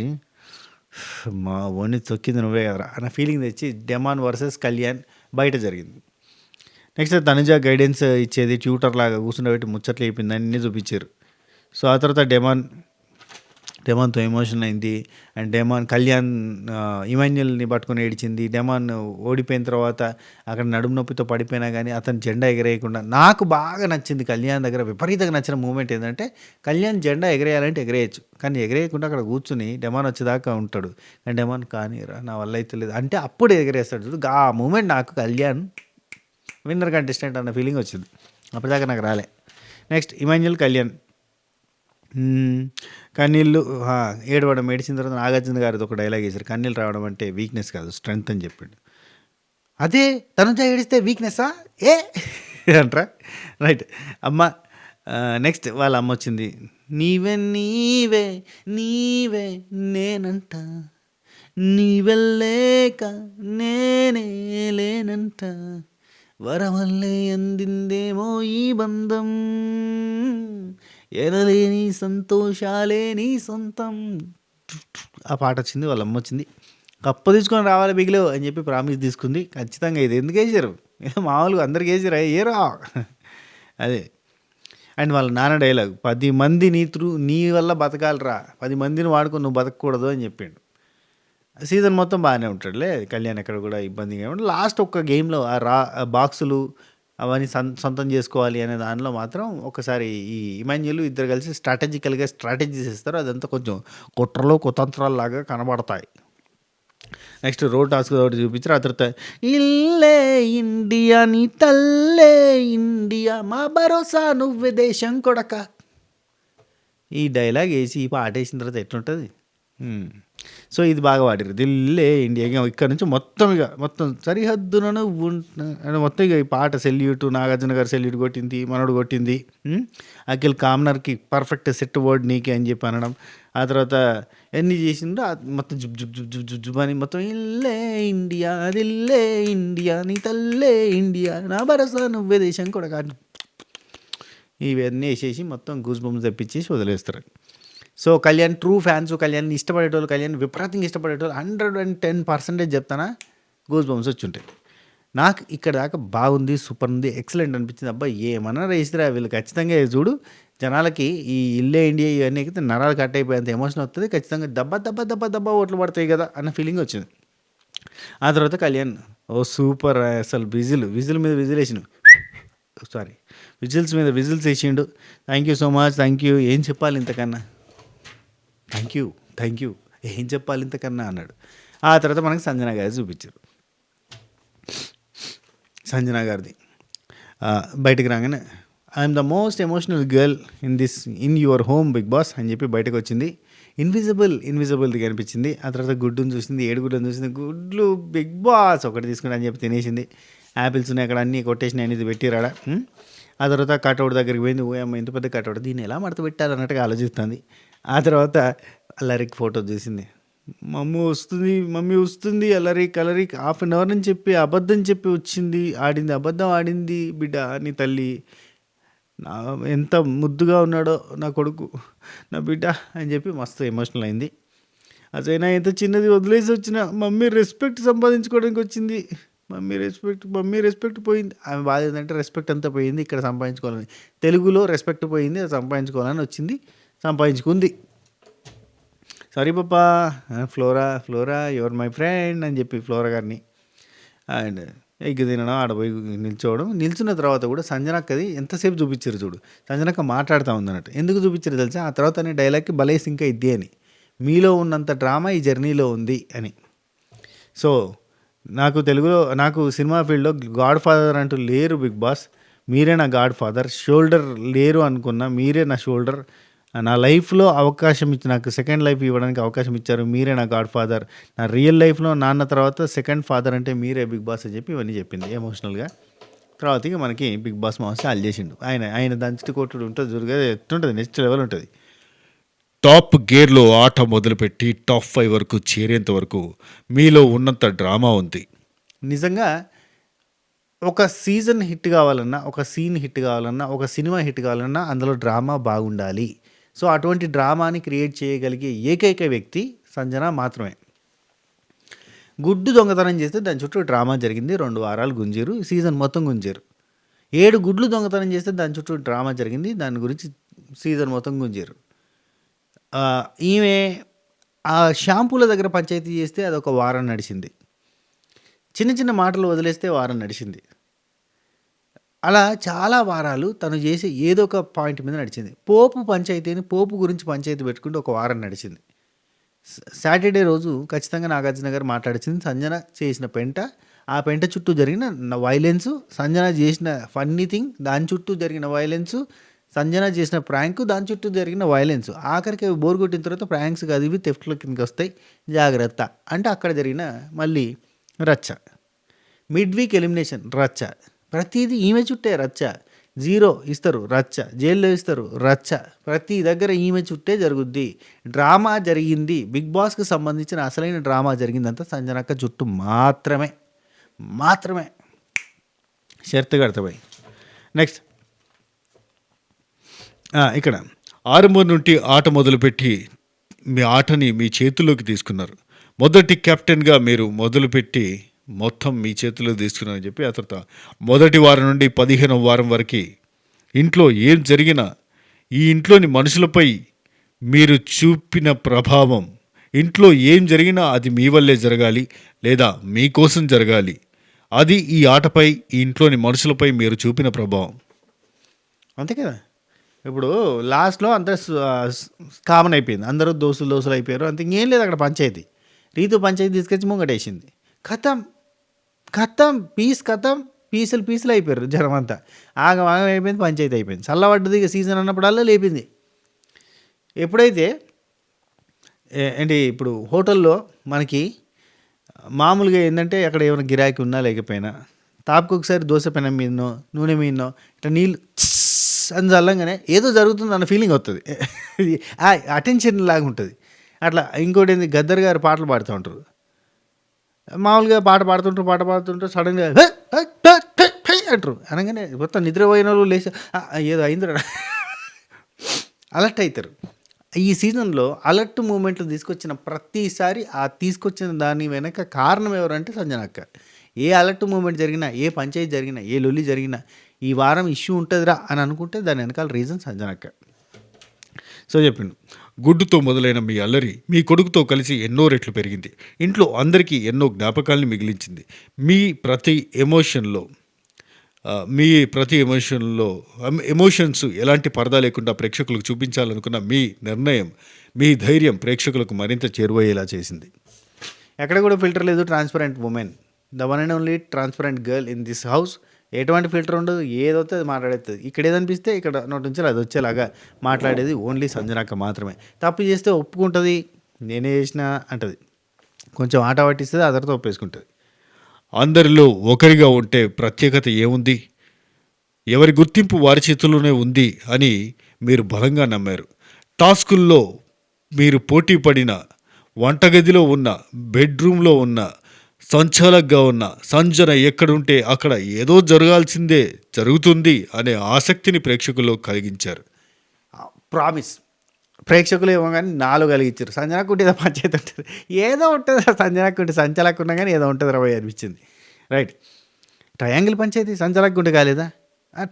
మా ఓన్ని తొక్కింది నువ్వే కదరా అన్న ఫీలింగ్ తెచ్చి డెమాన్ వర్సెస్ కళ్యాణ్ బయట జరిగింది. నెక్స్ట్ తనుజ గైడెన్స్ ఇచ్చేది, ట్యూటర్ లాగా కూర్చుండబెట్టి ముచ్చట్లు అయిపోయింది, అన్నీ చూపించారు. సో ఆ తర్వాత డెమాన్‌తో ఎమోషన్ అయింది. అండ్ కళ్యాణ్ ఇమాన్యుయల్‌ని పట్టుకొని ఏడిచింది. డెమాన్ ఓడిపోయిన తర్వాత అక్కడ నడుము నొప్పితో పడిపోయినా గానీ అతను జెండా ఎగరేయకుండా నాకు బాగా నచ్చింది కళ్యాణ్ దగ్గర విపరీతంగా నచ్చిన మూమెంట్ ఏందంటే, కళ్యాణ్ జెండా ఎగరేయాలంటే ఎగరేయొచ్చు. కానీ ఎగరేయకుండా అక్కడ కూర్చొని డెమాన్ వచ్చేదాకా ఉంటాడు. కానీ డెమాన్ కానీరా నా వల్ల అయితే లేదు అంటే అప్పుడు ఎగరేస్తాడు చూడు. ఆ మూమెంట్ నాకు కళ్యాణ్ విన్నర్ కంటెస్టెంట్ అన్న ఫీలింగ్ వచ్చింది. అప్పటిదాకా నాకు రాలే. నెక్స్ట్ ఇమాన్యుయల్, కళ్యాణ్. కన్నీళ్ళు ఏడవడం, ఏడిచిన తర్వాత నాగార్జున గారిది ఒక డైలాగ్ వేశారు. కన్నీళ్ళు రావడం అంటే వీక్నెస్ కాదు స్ట్రెంగ్త్ అని చెప్పిండు. అదే తనుజ ఏడిస్తే వీక్నెస్సా ఏ అంటారా? రైట్. అమ్మ నెక్స్ట్ వాళ్ళ అమ్మ వచ్చింది. నీవే నీవే నీవే నేనంట, నీవెళ్ళేక నేనే లేనంట, వరవల్లే అందిందేమో ఈ బంధం, ఎనలేని సంతోషాలే నీ సొంతం. ఆ పాట వచ్చింది. వాళ్ళ అమ్మ వచ్చింది. కప్పు తీసుకొని రావాలి బిగిలో అని చెప్పి ప్రామిస్ తీసుకుంది. ఖచ్చితంగా ఇది ఎందుకు వేసారు? ఏదో మామూలుగా అందరికి వేసారు ఏరా అదే. అండ్ వాళ్ళ నాన్న డైలాగ్ 10 మంది నీ వల్ల బతకాలిరా, 10 మందిని వాడుకొని నువ్వు బతకూడదు అని చెప్పిండు. సీజన్ మొత్తం బాగానే ఉంటాడులే కళ్యాణ్, ఎక్కడ కూడా ఇబ్బందిగా ఏమి. లాస్ట్ ఒక్క గేమ్లో ఆ బాక్సులు అవన్నీ సొంతం చేసుకోవాలి అనే దానిలో మాత్రం ఒకసారి ఈ ఇమాన్యుయల్ ఇద్దరు కలిసి స్ట్రాటజీస్ ఇస్తారు. అదంతా కొంచెం కుట్రలు కుతంత్రాలు లాగా కనబడతాయి. నెక్స్ట్ రోడ్ టాస్క్ ఒకటి చూపించారు. ఆ తర్వాత ఇల్లే ఇండియా నీ తల్లే ఇండియా మా భరోసా నువ్వే దేశం కొడక, ఈ డైలాగ్ వేసి ఈ పాట వేసిన తర్వాత ఎట్లుంటుంది? సో ఇది బాగా వాడారు. దిల్లే ఇండియా. ఇక్కడ నుంచి మొత్తం సరిహద్దులను మొత్తం ఇక ఈ పాట సెల్యూట్. నాగార్జున గారు సెల్యూట్ కొట్టింది, మనోడు కొట్టింది. అఖిల్ కామనర్కి పర్ఫెక్ట్ సెట్ వర్డ్ నీకే అని చెప్పి అనడం. ఆ తర్వాత ఎన్ని చేసిండ్రో మొత్తం జుబ్ జుబ్ జుబ్ జుబ్ జుబ్ జుబ్ అని మొత్తం ఇల్లే ఇండియా దిల్లే ఇండియా నీ తల్లే ఇండియా నా భరోసా నువ్వే దేశం కూడా కాదు, ఇవన్నీ వేసేసి మొత్తం గూస్ బంప్స్ తెప్పించేసి వదిలేస్తారు. సో కళ్యాణ్ ట్రూ ఫ్యాన్స్, కళ్యాణ్ని ఇష్టపడేటోళ్ళు, కళ్యాణ్ విపరీతంగా ఇష్టపడేటోళ్ళు 110% చెప్తానా గూస్ బంప్స్ వచ్చి ఉంటాయి. నాకు ఇక్కడ దాకా బాగుంది, సూపర్ ఉంది, ఎక్సలెంట్ అనిపించింది. అబ్బా ఏమన్నా రేసిరా వీళ్ళు ఖచ్చితంగా చూడు. జనాలకి ఈ ఇల్లే ఇండియా ఇవన్నీ ఎక్కితే నరాలు కట్ అయిపోయేంత ఎమోషన్ వస్తుంది. ఖచ్చితంగా దబ్బా ఓట్లు పడతాయి కదా అన్న ఫీలింగ్ వచ్చింది. ఆ తర్వాత కళ్యాణ్ సూపర్ అసలు విజిల్ మీద విజిల్ వేసిన విజిల్స్ మీద విజిల్స్ వేసిండు. Thank you so much, thank you, ఏం చెప్పాలి ఇంతకన్నా, థ్యాంక్ యూ ఏం చెప్పాలి ఇంతకన్నా అన్నాడు. ఆ తర్వాత మనకి సంజన గారి చూపించారు. సంజన గారిది బయటకు రాగానే I'm the most emotional girl in your home Big Boss అని చెప్పి బయటకు వచ్చింది. ఇన్విజిబుల్ది కనిపించింది. ఆ తర్వాత గుడ్డును చూసింది, 7 గుడ్లను చూసింది. గుడ్లు బిగ్ బాస్ ఒకటి తీసుకుని అని చెప్పి తినేసింది. యాపిల్స్ ఉన్నాయి అక్కడ, అన్నీ కొట్టేసినాయి అనేది పెట్టిరాడా. ఆ తర్వాత కటౌట్ దగ్గరికి పోయింది. ఓయమ్మ ఇంత పెద్ద కటౌట్, దీన్ని ఎలా మడత పెట్టాలి అన్నట్టుగా ఆలోచిస్తుంది. ఆ తర్వాత అల్లరికి ఫోటో చూసింది. మమ్మీ వస్తుంది అల్లరికి హాఫ్ అన్ అవర్ అని చెప్పి అబద్ధం చెప్పి వచ్చింది, అబద్ధం ఆడింది బిడ్డ నీ తల్లి. ఎంత ముద్దుగా ఉన్నాడో నా కొడుకు, నా బిడ్డ అని చెప్పి మస్తు ఎమోషనల్ అయింది. అసైనా ఎంత చిన్నది వదిలేసి వచ్చిన మమ్మీ రెస్పెక్ట్ సంపాదించుకోవడానికి వచ్చింది. మమ్మీ రెస్పెక్ట్ పోయింది. ఆమె బాధ ఏంటంటే రెస్పెక్ట్ అంతా పోయింది, ఇక్కడ సంపాదించుకోవాలని, తెలుగులో రెస్పెక్ట్ పోయింది, అది సంపాదించుకోవాలని వచ్చింది, సంపాదించుకుంది. Sorry papa, Flora your my friend అని చెప్పి ఫ్లోరా గారిని అండ్ ఎగ్ తినడం, ఆడపోయి నిల్చున్న తర్వాత కూడా సంజనక్కది ఎంతసేపు చూపించారు చూడు. సంజనక్క మాట్లాడుతూ ఉందన్నట్టు. ఎందుకు చూపించారు తెలుసా? ఆ తర్వాత అనే డైలాగ్కి బలేసి ఇంకా ఇద్దే అని, మీలో ఉన్నంత డ్రామా ఈ జర్నీలో ఉంది అని. సో నాకు సినిమా ఫీల్డ్లో గాడ్ ఫాదర్ అంటూ లేరు బిగ్ బాస్, మీరే నా గాడ్ ఫాదర్. షోల్డర్ లేరు అనుకున్నా, మీరే నా షోల్డర్. నా లైఫ్లో అవకాశం ఇచ్చి నాకు సెకండ్ లైఫ్ ఇవ్వడానికి అవకాశం ఇచ్చారు, మీరే నా గాడ్ ఫాదర్. నా రియల్ లైఫ్లో నాన్న తర్వాత సెకండ్ ఫాదర్ అంటే మీరే బిగ్ బాస్ అని చెప్పి ఇవన్నీ చెప్పింది ఎమోషనల్గా. తర్వాత ఇక మనకి బిగ్ బాస్ మాస్ ఆల్ చేసిండు. ఆయన దంచిటి కొట్టుడు ఉంటుంది జరుగుగా, ఎట్లుంటుంది, నెక్స్ట్ లెవెల్ ఉంటుంది. టాప్ గేర్లో ఆట మొదలుపెట్టి టాప్ 5 వరకు చేరేంత వరకు మీలో ఉన్నంత డ్రామా ఉంది. నిజంగా ఒక సీజన్ హిట్ కావాలన్నా, ఒక సీన్ హిట్ కావాలన్నా, ఒక సినిమా హిట్ కావాలన్నా అందులో డ్రామా బాగుండాలి. సో అటువంటి డ్రామాని క్రియేట్ చేయగలిగే ఏకైక వ్యక్తి సంజన మాత్రమే. గుడ్డు దొంగతనం చేస్తే దాని చుట్టూ డ్రామా జరిగింది, 2 వారాలు గుంజీరు, సీజన్ మొత్తం గుంజీరు. 7 గుడ్లు దొంగతనం చేస్తే దాని చుట్టూ డ్రామా జరిగింది, దాని గురించి సీజన్ మొత్తం గుంజీరు. ఈమె ఆ షాంపూల దగ్గర పంచాయతీ చేస్తే అదొక వారం నడిచింది. చిన్న చిన్న మాటలు వదిలేస్తే వారం నడిచింది. అలా చాలా వారాలు తను చేసే ఏదో ఒక పాయింట్ మీద నడిచింది. పోపు గురించి పంచాయతీ పెట్టుకుంటూ ఒక వారం నడిచింది. సాటర్డే రోజు ఖచ్చితంగా నాగార్జున గారు మాట్లాడిచింది సంజన చేసిన పెంట, ఆ పెంట చుట్టూ జరిగిన వైలెన్సు, సంజన చేసిన ఫన్నీ థింగ్ దాని చుట్టూ జరిగిన వైలెన్సు, సంజన చేసిన ప్రాంక్ దాని చుట్టూ జరిగిన వైలెన్స్. ఆఖరికి అవి బోర్ కొట్టిన తర్వాత ప్రాంక్స్ కాదు ఇవి థెఫ్ట్ల కిందకి వస్తాయి, జాగ్రత్త అంటే అక్కడ జరిగిన మళ్ళీ రచ్చ. మిడ్ వీక్ ఎలిమినేషన్ రచ్చ, ప్రతిదీ ఈమె చుట్టే రచ్చ. 0 ఇస్తారు రచ్చ, జైల్లో ఇస్తారు రచ్చ, ప్రతి దగ్గర ఈమె చుట్టే జరుగుద్ది. డ్రామా జరిగింది, బిగ్ బాస్కి సంబంధించిన అసలైన డ్రామా జరిగిందంతా సంజనక్క చుట్టూ మాత్రమే షరతుగా అర్థమై. నెక్స్ట్ ఇక్కడ ఆరంభం నుండి ఆట మొదలుపెట్టి మీ ఆటని మీ చేతుల్లోకి తీసుకున్నారు. మొదటి కెప్టెన్గా మీరు మొదలుపెట్టి మొత్తం మీ చేతిలో తీసుకున్నారని చెప్పి ఆ తర్వాత మొదటి వారం నుండి 15వ వారం వరకు ఇంట్లో ఏం జరిగినా ఈ ఇంట్లోని మనుషులపై మీరు చూపిన ప్రభావం, ఇంట్లో ఏం జరిగినా అది మీ వల్లే జరగాలి లేదా మీకోసం జరగాలి, అది ఈ ఆటపై ఈ ఇంట్లోని మనుషులపై మీరు చూపిన ప్రభావం. అంతే కదా. ఇప్పుడు లాస్ట్లో అంతా కామన్ అయిపోయింది, అందరూ దోస్తులు అయిపోయారు, అంత ఇంకేం లేదు అక్కడ పంచాయతీ. రీతు పంచాయతీ తీసుకొచ్చి ముంగటేసింది, కథం పీసులు అయిపోయారు జనం అంతా. ఆగం అయిపోయింది, పంచాయతీ అయిపోయింది. చల్లబడ్డది ఇక సీజన్ అన్నప్పుడల్లా లేపింది. ఎప్పుడైతే ఏంటి ఇప్పుడు హోటల్లో మనకి మామూలుగా ఏంటంటే అక్కడ ఏమైనా గిరాకీ ఉన్నా లేకపోయినా తాపుకు ఒకసారి దోశ పెనం మీదనో నూనె మీదనో ఇట్లా నీళ్ళు అని చల్లంగానే ఏదో జరుగుతుంది అన్న ఫీలింగ్ వస్తుంది, అటెన్షన్ లాగా ఉంటుంది. అట్లా ఇంకోటి ఏంది, గద్దర్ గారు పాటలు పాడుతూ ఉంటారు. మామూలుగా పాట పాడుతుంటారు సడన్గా అంటారు, అనగానే మొత్తం నిద్రపోయిన వాళ్ళు లేచి ఏదో అయిందిరా అలర్ట్ అవుతారు. ఈ సీజన్లో అలర్ట్ మూమెంట్లు తీసుకొచ్చిన ప్రతిసారి ఆ తీసుకొచ్చిన దాని వెనక కారణం ఎవరంటే సంజనక్క. ఏ అలర్ట్ మూమెంట్ జరిగినా, ఏ పంచాయతీ జరిగినా, ఏ లొల్లి జరిగినా ఈ వారం ఇష్యూ ఉంటుందిరా అని అనుకుంటే దాని వెనకాల రీజన్ సంజనక్క. సో చెప్పిండు, గుడ్డుతో మొదలైన మీ అల్లరి మీ కొడుకుతో కలిసి ఎన్నో రెట్లు పెరిగింది. ఇంట్లో అందరికీ ఎన్నో జ్ఞాపకాల్ని మిగిలించింది. మీ ప్రతి ఎమోషన్స్ ఎలాంటి పరదా లేకుండా ప్రేక్షకులకు చూపించాలనుకున్న మీ నిర్ణయం, మీ ధైర్యం ప్రేక్షకులకు మరింత చేరువయ్యేలా చేసింది. ఎక్కడ కూడా ఫిల్టర్ లేదు, transparent women, the one and only transparent girl in this house. ఎటువంటి ఫిల్టర్ ఉండదు, ఏదైతే అది మాట్లాడేస్తుంది. ఇక్కడ ఏదనిపిస్తే ఇక్కడ నోటి నుంచి అది వచ్చేలాగా మాట్లాడేది ఓన్లీ సంజనక్క మాత్రమే. తప్పు చేస్తే ఒప్పుకుంటుంది, నేనే చేసిన అంటది, కొంచెం ఆట పట్టిస్తుంది, అందరితో ఒప్పేసుకుంటుంది. అందరిలో ఒకరిగా ఉంటే ప్రత్యేకత ఏముంది, ఎవరి గుర్తింపు వారి చేతుల్లోనే ఉంది అని మీరు బలంగా నమ్మారు. టాస్కుల్లో మీరు పోటీ పడిన, వంటగదిలో ఉన్న, బెడ్రూమ్లో ఉన్న, సంచాలకుగా ఉన్న సంజన ఎక్కడుంటే అక్కడ ఏదో జరగాల్సిందే జరుగుతుంది అనే ఆసక్తిని ప్రేక్షకుల్లో కలిగించారు. ప్రామిస్, ప్రేక్షకులు ఏమో కానీ 4 కలిగించారు. సంజనకు ఉంటే ఏదో పంచాయతీ ఉంటుంది, ఏదో ఉంటుంది, సంజనకు ఉంటే సంచాలకు ఉన్నా కానీ ఏదో ఉంటుంది రవై అనిపించింది. రైట్, ట్రయాంగిల్ పంచాయతీ సంచాలకు ఉంటే కాలేదా,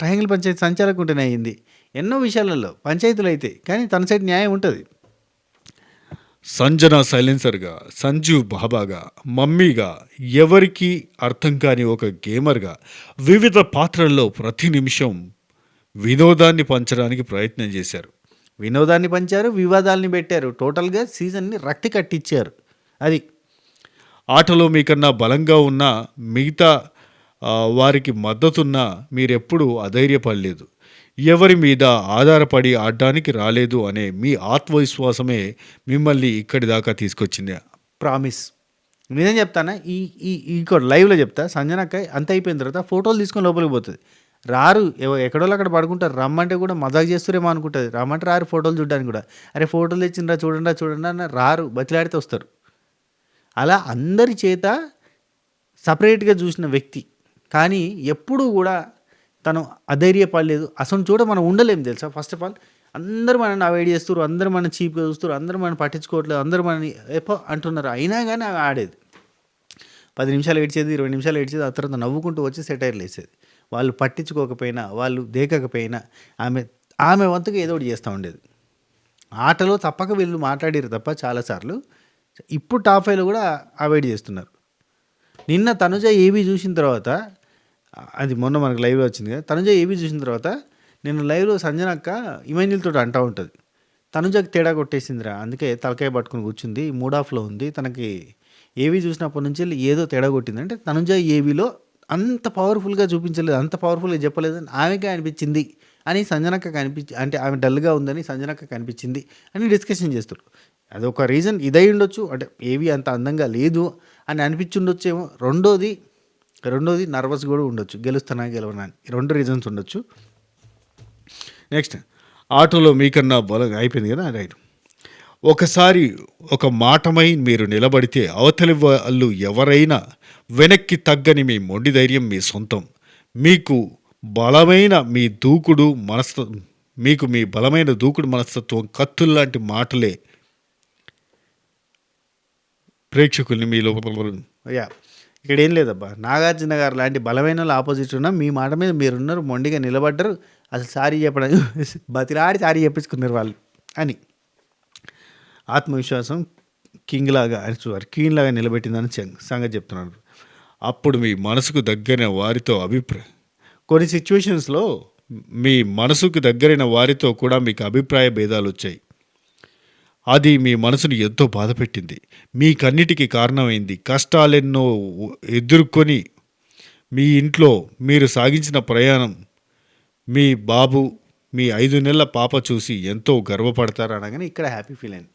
ట్రయాంగిల్ పంచాయతీ సంచాలకు ఉంటేనే అయింది. ఎన్నో విషయాలలో పంచాయతీలు అయితే కానీ తన సైడ్ న్యాయం ఉంటుంది. సంజన సైలెన్సర్గా, సంజు బాబాగా, మమ్మీగా, ఎవరికీ అర్థం కాని ఒక గేమర్గా వివిధ పాత్రల్లో ప్రతి నిమిషం వినోదాన్ని పంచడానికి ప్రయత్నం చేశారు. వినోదాన్ని పంచారు, వివాదాలని పెట్టారు, టోటల్గా సీజన్ని రక్తి కట్టించారు. అది ఆటలో మీకన్నా బలంగా ఉన్న మిగతా వారికి మద్దతున్నా మీరెప్పుడూ అధైర్యపడలేదు, ఎవరి మీద ఆధారపడి ఆడడానికి రాలేదు అనే మీ ఆత్మవిశ్వాసమే మిమ్మల్ని ఇక్కడి దాకా తీసుకొచ్చింది. ప్రామిస్, నిజం చెప్తానా, ఇంకో లైవ్లో చెప్తా. సంజనక్క అంత అయిపోయిన తర్వాత ఫోటోలు తీసుకొని లోపలికి పోతుంది. రారు, ఎక్కడోళ్ళు అక్కడ పడుకుంటారు, రమ్మంటే కూడా మజాక్ చేస్తురేమో అనుకుంటుంది, రమ్మంటే రారు ఫోటోలు చూడడానికి కూడా. అరే ఫోటోలు తెచ్చిండ్రా చూడండి అన్న రారు, బతిలాడితే వస్తారు. అలా అందరి చేత సపరేట్గా చూసిన వ్యక్తి, కానీ ఎప్పుడూ కూడా తను అధైర్యపడలేదు. అసలు చూడ మనం ఉండలేము తెలుసా. ఫస్ట్ ఆఫ్ ఆల్ అందరూ మనల్ని అవాయిడ్ చేస్తారు, అందరూ మనం చీప్గా చూస్తారు, అందరూ మనం పట్టించుకోవట్లేదు, అందరూ మనని అంటున్నారు, అయినా కానీ ఆమె ఆడేది. 10 నిమిషాలు ఏడ్చేది, 20 నిమిషాలు ఏడ్చేది, ఆ తర్వాత నవ్వుకుంటూ వచ్చి సెటైర్లు వేసేది. వాళ్ళు పట్టించుకోకపోయినా, వాళ్ళు దేకకపోయినా ఆమె వంతుగా ఏదో ఒకటి చేస్తూ ఉండేది. ఆటలో తప్పక వీళ్ళు మాట్లాడారు తప్ప చాలాసార్లు. ఇప్పుడు టాప్ 5లో కూడా అవాయిడ్ చేస్తున్నారు. నిన్న తనుజ ఏబీ చూసిన తర్వాత అది మొన్న మనకు లైవ్లో వచ్చింది కదా, తనుజ ఏబీ చూసిన తర్వాత నిన్న లైవ్లో సంజన అక్క ఇమాన్యుల్తో అంటూ ఉంటుంది, తనుజకి తేడా కొట్టేసిందిరా, అందుకే తలకాయ పట్టుకుని కూర్చుంది, మూడ్ ఆఫ్లో ఉంది, తనకి ఏవీ చూసినప్పటి నుంచి ఏదో తేడా కొట్టింది. అంటే తనుజ ఏవీలో అంత పవర్ఫుల్గా చూపించలేదు, అంత పవర్ఫుల్గా చెప్పలేదు అని ఆమెకే అనిపించింది అని సంజనక్క అంటే ఆమె డల్గా ఉందని సంజనక్క కనిపించింది అని డిస్కషన్ చేస్తారు. అదొక రీజన్ ఇదై ఉండొచ్చు, అంటే ఏవి అంత అందంగా లేదు అని అనిపించి ఉండొచ్చేమో. రెండోది నర్వస్ కూడా ఉండొచ్చు, గెలుస్తానా గెలవనా అని. 2 రీజన్స్ ఉండొచ్చు. నెక్స్ట్, ఆటలో మీకన్నా బలం అయిపోయింది కదా, రైట్. ఒకసారి ఒక మాటమై మీరు నిలబడితే అవతలి వాళ్ళు ఎవరైనా వెనక్కి తగ్గని మీ మొండి ధైర్యం మీ సొంతం. మీకు బలమైన మీ దూకుడు మనస్తత్వం కత్తుల్లాంటి మాటలే ప్రేక్షకుల్ని మీ లోపల. యా, ఇక్కడ ఏం లేదబ్బా, నాగార్జున గారు లాంటి బలమైన వాళ్ళు ఆపోజిట్ ఉన్నా మీ మాట మీద మీరున్నారు, మొండిగా నిలబడ్డారు, అసలు సారీ చెప్పడం బతిలాడి సారీ చెప్పించుకున్నారు వాళ్ళు అని. ఆత్మవిశ్వాసం క్వీన్ లాగా నిలబెట్టిందని సంగతి చెప్తున్నారు. అప్పుడు మీ మనసుకు దగ్గరైన వారితో కొన్ని సిచ్యువేషన్స్లో మీ మనసుకు దగ్గరైన వారితో కూడా మీకు అభిప్రాయ భేదాలు వచ్చాయి. అది మీ మనసును ఎంతో బాధపెట్టింది, మీకన్నిటికీ కారణమైంది. కష్టాలెన్నో ఎదుర్కొని మీ ఇంట్లో మీరు సాగించిన ప్రయాణం మీ బాబు, మీ 5 నెలల పాప చూసి ఎంతో గర్వపడతారు అనగానే ఇక్కడ హ్యాపీ ఫీల్ అయింది.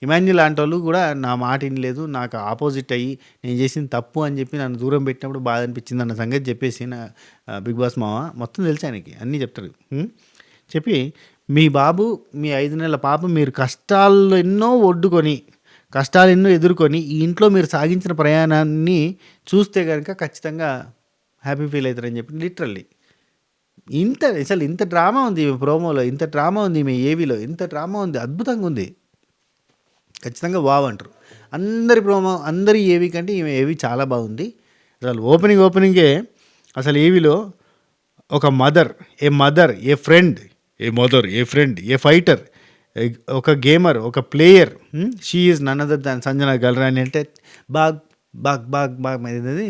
ఇమాన్యుల్ లాంటి వాళ్ళు కూడా నా మాట వినలేదు, నాకు ఆపోజిట్ అయ్యి నేను చేసింది తప్పు అని చెప్పి నన్ను దూరం పెట్టినప్పుడు బాధ అనిపించింది అన్న సంగతి చెప్పేసి నా బిగ్ బాస్ మామ మొత్తం తెలుసు ఆయనకి, అన్నీ చెప్తారు. చెప్పి మీ బాబు, మీ 5 నెలల పాప మీరు కష్టాలు ఎన్నో ఎదుర్కొని ఈ ఇంట్లో మీరు సాగించిన ప్రయాణాన్ని చూస్తే కనుక ఖచ్చితంగా హ్యాపీ ఫీల్ అవుతారని చెప్పి లిటరల్లీ ఇంత డ్రామా ఉంది ఈమె ప్రోమోలో, ఇంత డ్రామా ఉంది ఈమె ఏవీలో, ఇంత డ్రామా ఉంది, అద్భుతంగా ఉంది. ఖచ్చితంగా వావ్ అంటారు అందరి ఏవీ కంటే ఈమె ఏవీ చాలా బాగుంది. అసలు ఓపెనింగే అసలు ఏవీలో ఒక mother, a friend, a fighter, ఒక గేమర్, ఒక player, she is none other than Sanjana Galrani అంటే బాగ్ బాగ్ బాగ్ బాగ్ అది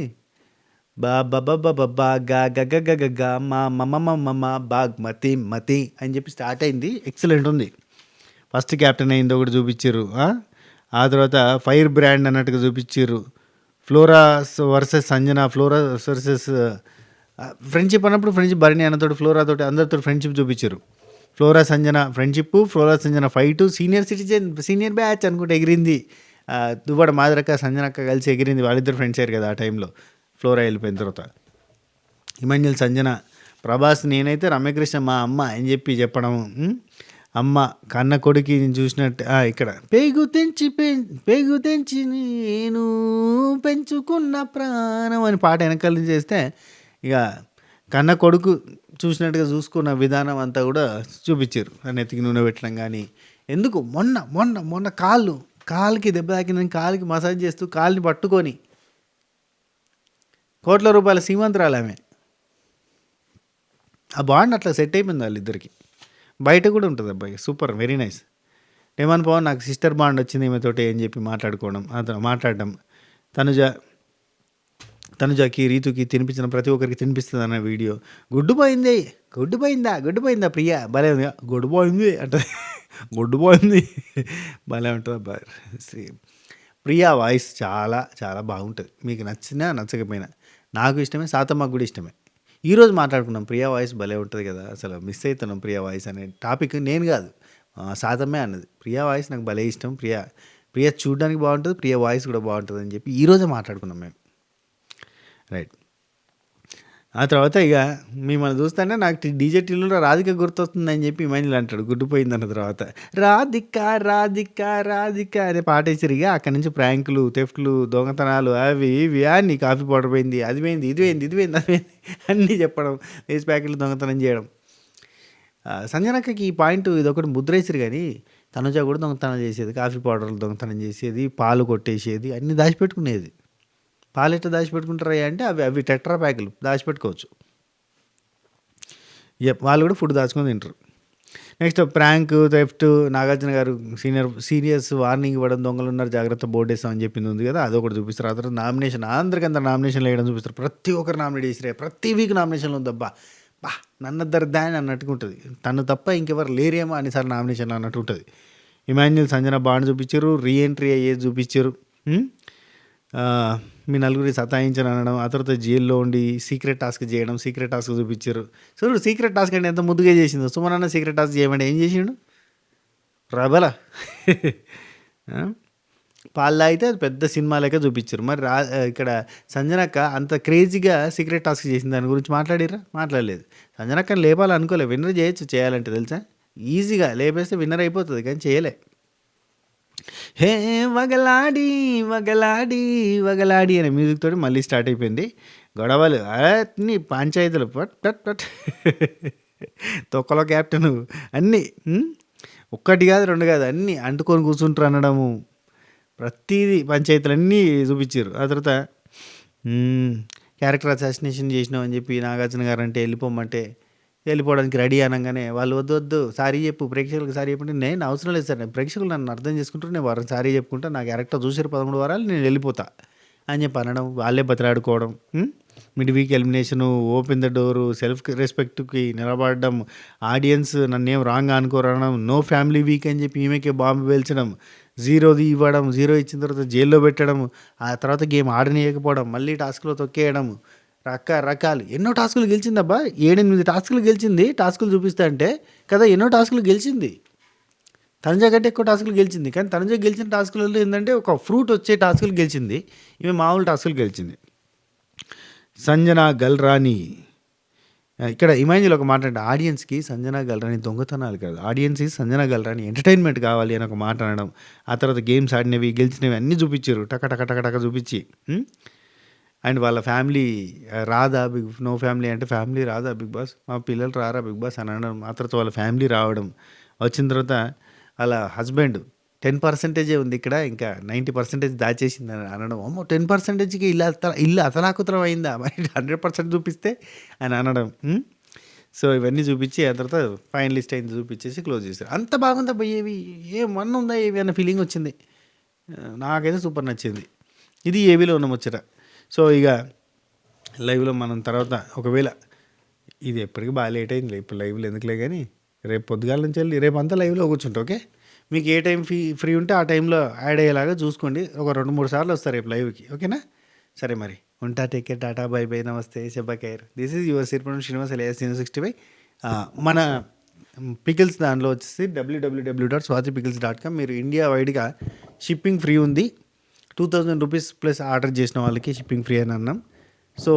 గా మా మమ్మ బాగ్ మతి అని చెప్పి స్టార్ట్ అయింది. ఎక్సలెంట్ ఉంది. ఫస్ట్ క్యాప్టెన్ అయిందో కూడా చూపించారు. ఆ తర్వాత ఫైర్ బ్రాండ్ అన్నట్టుగా చూపించారు. Flora versus Sanjana, flora versus friendship అన్నప్పుడు ఫ్రెండ్షిప్ భరణి అన్నతోటి, ఫ్లోరాతోటి అందరితో ఫ్రెండ్షిప్ చూపించారు. Flora Sanjana friendship, flora Sanjana fight, senior batch అనుకుంటే ఎగిరింది. దువ్వాడ మాదిరక్క సంజనక్క కలిసి ఎగిరింది, వాళ్ళిద్దరు ఫ్రెండ్స్ అయ్యారు కదా ఆ టైంలో. ఫ్లోరా వెళ్ళిపోయిన తర్వాత ఇమాన్యుల్, సంజన, ప్రభాస్, నేనైతే రమ్యకృష్ణ మా అమ్మ అని చెప్పడం, అమ్మ కన్న కొడుకి చూసినట్టు ఇక్కడ పేగు తెంచి నేను పెంచుకున్న ప్రాణం అని పాట వెనకాల నుంచి చేస్తే ఇక కన్న కొడుకు చూసినట్టుగా చూసుకున్న విధానం అంతా కూడా చూపించారు. నెత్తికి నూనె పెట్టడం కానీ, ఎందుకు మొన్న కాలుకి దెబ్బ తాకిందని కాలుకి మసాజ్ చేస్తూ కాలుని పట్టుకొని కోట్ల రూపాయల సీమంతరాలు ఆమె. ఆ బాండ్ అట్లా సెట్ అయిపోయింది వాళ్ళిద్దరికి. బయట కూడా ఉంటుంది అబ్బాయి, super, very nice. Raman Pawan నాకు సిస్టర్ బాండ్ వచ్చింది ఈమెతోటి అని చెప్పి మాట్లాడడం, తనుజకి రీతుకి తినిపించిన ప్రతి ఒక్కరికి తినిపిస్తుంది అన్న వీడియో. గుడ్డు పోయిందా ప్రియా, భలే ఉంది, గుడ్డు పోయింది భలే ఉంటుంది అబ్బాయి. ప్రియా వాయిస్ చాలా చాలా బాగుంటుంది, మీకు నచ్చినా నచ్చకపోయినా. నాకు ఇష్టమే, సాతమ్మకు కూడా ఇష్టమే. ఈరోజు మాట్లాడుకున్నాం ప్రియా వాయిస్ భలే ఉంటుంది కదా, అసలు మిస్ అవుతున్నాం ప్రియా వాయిస్ అనే టాపిక్. నేను కాదు, సాతమ్మే అన్నది. ప్రియా వాయిస్ నాకు భలే ఇష్టం, ప్రియా చూడడానికి బాగుంటుంది, ప్రియా వాయిస్ కూడా బాగుంటుంది అని చెప్పి ఈరోజే మాట్లాడుకున్నాం మేము. రైట్. ఆ తర్వాత ఇక మిమ్మల్ని చూస్తానే నాకు డీజే టిల్లులో రాధిక గుర్తొస్తుందని చెప్పి ఇమాన్యుల్ అంటాడు గుడ్డిపోయిందన్న తర్వాత. రాధిక అనే పాట వేసారు. ఇక అక్కడి నుంచి ప్రాంకులు, థెఫ్ట్లు, దొంగతనాలు, అవి ఇవి నీ కాఫీ పౌడర్ పోయింది, అది పోయింది, ఇది పోయింది అన్నీ చెప్పడం, లేస్ ప్యాకెట్లు దొంగతనం చేయడం. సంజనక్కకి ఈ పాయింట్ ఇదొకటి ముద్రేసారు. కానీ తనుజ కూడా దొంగతనం చేసేది, కాఫీ పౌడర్లు దొంగతనం చేసేది, పాలు కొట్టేసేది, అన్నీ దాచిపెట్టుకునేది. పాలు ఎట్లా దాచిపెట్టుకుంటారా అంటే అవి టెట్రా ప్యాకులు దాచిపెట్టుకోవచ్చు. వాళ్ళు కూడా ఫుడ్ దాచుకొని తింటారు. నెక్స్ట్ ప్రాంక్, థెఫ్ట్, నాగార్జున గారు సీనియర్స్ వార్నింగ్ ఇవ్వడం, దొంగలున్నారు జాగ్రత్త బోర్డేస్తాం అని చెప్పింది ఉంది కదా, అదొకటి చూపిస్తారు. ఆ తర్వాత నామినేషన్ అందరికంత నామినేషన్లు వేయడం చూపిస్తారు. ప్రతి ఒక్కరు నామినేట్ చేసిరే, ప్రతి వీక్ నామినేషన్లు ఉందబ్బా, బా నన్నద్దరు దాని అన్నట్టుగా ఉంటుంది. తను తప్ప ఇంకెవరు లేరేమో అన్నిసార్లు నామినేషన్లు అన్నట్టు ఉంటుంది. ఇమాన్యుల్ సంజన బాండ్ చూపించారు, రీఎంట్రీ అయ్యేది చూపించారు. మీ నలుగురి సతాయించని అనడం, ఆ తర్వాత జైల్లో ఉండి సీక్రెట్ టాస్క్ చేయడం, సీక్రెట్ టాస్క్ చూపించారు. సో సీక్రెట్ టాస్క్ అంటే ఎంత ముద్దుగా చేసిందో. సుమన్ అన్న సీక్రెట్ టాస్క్ చేయమంటే ఏం చేసిండు, రబల పాలు తాగితే అది పెద్ద సినిమా లెక్క చూపించారు. మరి ఇక్కడ సంజనక్క అంత క్రేజీగా సీక్రెట్ టాస్క్ చేసింది, దాని గురించి మాట్లాడిర్రా? మాట్లాడలేదు. సంజనక్కని లేపాలనుకోలే, విన్నర్ చేయొచ్చు, చేయాలంటే తెలుసా, ఈజీగా లేపేస్తే విన్నర్ అయిపోతుంది, కానీ చేయలే. హే వగలాడి వగలాడి వగలాడి అనే మ్యూజిక్ తోటి మళ్ళీ స్టార్ట్ అయిపోయింది. గొడవలు అన్ని పంచాయతీలు పట్ పట్ పట్ తొక్కలో క్యాప్టెన్ అన్నీ ఒక్కటి కాదు రెండు కాదు అన్నీ అంటుకొని కూర్చుంటారు అనడము, ప్రతిదీ పంచాయతీలు అన్నీ చూపించారు. ఆ తర్వాత క్యారెక్టర్ అసాసినేషన్ చేసినాం అని చెప్పి నాగార్జున గారు అంటే వెళ్ళిపోమంటే వెళ్ళిపోవడానికి రెడీ అనగానే వాళ్ళు వద్దు వద్దు సారీ చెప్పు ప్రేక్షకులకు సారీ చెప్పంటే, నేను అవసరం లేదు సార్, నేను ప్రేక్షకులు నన్ను అర్థం చేసుకుంటారు, నేను వారం సారీ చెప్పుకుంటా, నా క్యారెక్టర్ చూసారు 13 వారాలు, నేను వెళ్ళిపోతా అని చెప్పి అనడం, వాళ్ళే బతిలాడుకోవడం, mid week elimination, open the door, self రెస్పెక్ట్కి నిలబడడం, ఆడియన్స్ నన్నేం రాంగ్ అనుకోరడం, నో ఫ్యామిలీ వీక్ అని చెప్పి ఈమెకే బాంబు పేల్చడం, 0ది ఇవ్వడం, 0 ఇచ్చిన తర్వాత జైల్లో పెట్టడం, ఆ తర్వాత గేమ్ ఆడనీయకపోవడం, మళ్ళీ టాస్క్లో తొక్కేయడం, రకరకాలు ఎన్నో టాస్కులు గెలిచిందబ్బా. 7-8 టాస్కులు గెలిచింది. టాస్కులు చూపిస్తా అంటే కదా, ఎన్నో టాస్కులు గెలిచింది. తనుజ కంటే ఎక్కువ టాస్కులు గెలిచింది. కానీ తనుజ గెలిచిన టాస్కులలో ఏంటంటే ఒక ఫ్రూట్ వచ్చే టాస్కులు గెలిచింది, ఈమె మామూలు టాస్కులు గెలిచింది. సంజన గల్రాని ఇక్కడ ఇమాన్యుల్ ఒక మాట అంటే, ఆడియన్స్కి సంజన గల్రాని దొంగతనాలు కాదు, ఆడియన్స్కి సంజన గల్రాని ఎంటర్టైన్మెంట్ కావాలి అని ఒక మాట అనడం. ఆ తర్వాత గేమ్స్ ఆడినవి గెలిచినవి అన్నీ చూపించారు, టక టక టక టక చూపించి. అండ్ వాళ్ళ ఫ్యామిలీ రాదా నో ఫ్యామిలీ అంటే, ఫ్యామిలీ రాదా బిగ్ బాస్, మా పిల్లలు రారా బిగ్ బాస్ అని అనడం. ఆ తర్వాత వాళ్ళ ఫ్యామిలీ రావడం, వచ్చిన తర్వాత వాళ్ళ హస్బెండ్ 10% ఉంది ఇక్కడ, ఇంకా 90% దాచేసింది అని అనడం. అమ్మో 10%కి ఇల్లు అతలాకుతలం అయిందా, మరి 100% చూపిస్తే అని అనడం. సో ఇవన్నీ చూపించి ఆ తర్వాత ఫైనలిస్ట్ అయింది చూపించేసి క్లోజ్ చేశారు. అంత బాగుందా ఏవి ఏమన్నా ఉందా ఏవి అన్న ఫీలింగ్ వచ్చింది, నాకైతే సూపర్ నచ్చింది. ఇది ఏవిలో ఉన్న ముచ్చట. సో ఇక లైవ్లో మనం తర్వాత ఒకవేళ ఇది ఎప్పటికీ బాగా లేట్ అయింది, ఇప్పుడు లైవ్లో ఎందుకులే కానీ రేపు పొద్దుగాల నుంచి వెళ్ళి రేపు అంతా లైవ్లో కూర్చుంటా. ఓకే, మీకు ఏ టైం ఫ్రీ ఉంటే ఆ టైంలో యాడ్ అయ్యేలాగా చూసుకోండి. ఒక 2-3 సార్లు వస్తారు రేపు లైవ్కి, ఓకేనా? సరే మరి ఉంటా, take care, tata, bye bye, namaste, శబ్బా ఖైర్. This is your Siripuram Srinivas alias 65. మన పికిల్స్ దానిలో వచ్చేసి www.swatipickles.com. మీరు ఇండియా వైడ్గా షిప్పింగ్ ఫ్రీ ఉంది. 2000 రూపీస్ ప్లస్ ఆర్డర్ చేసిన వాళ్ళకి షిప్పింగ్ ఫ్రీ అని అన్నాం. సో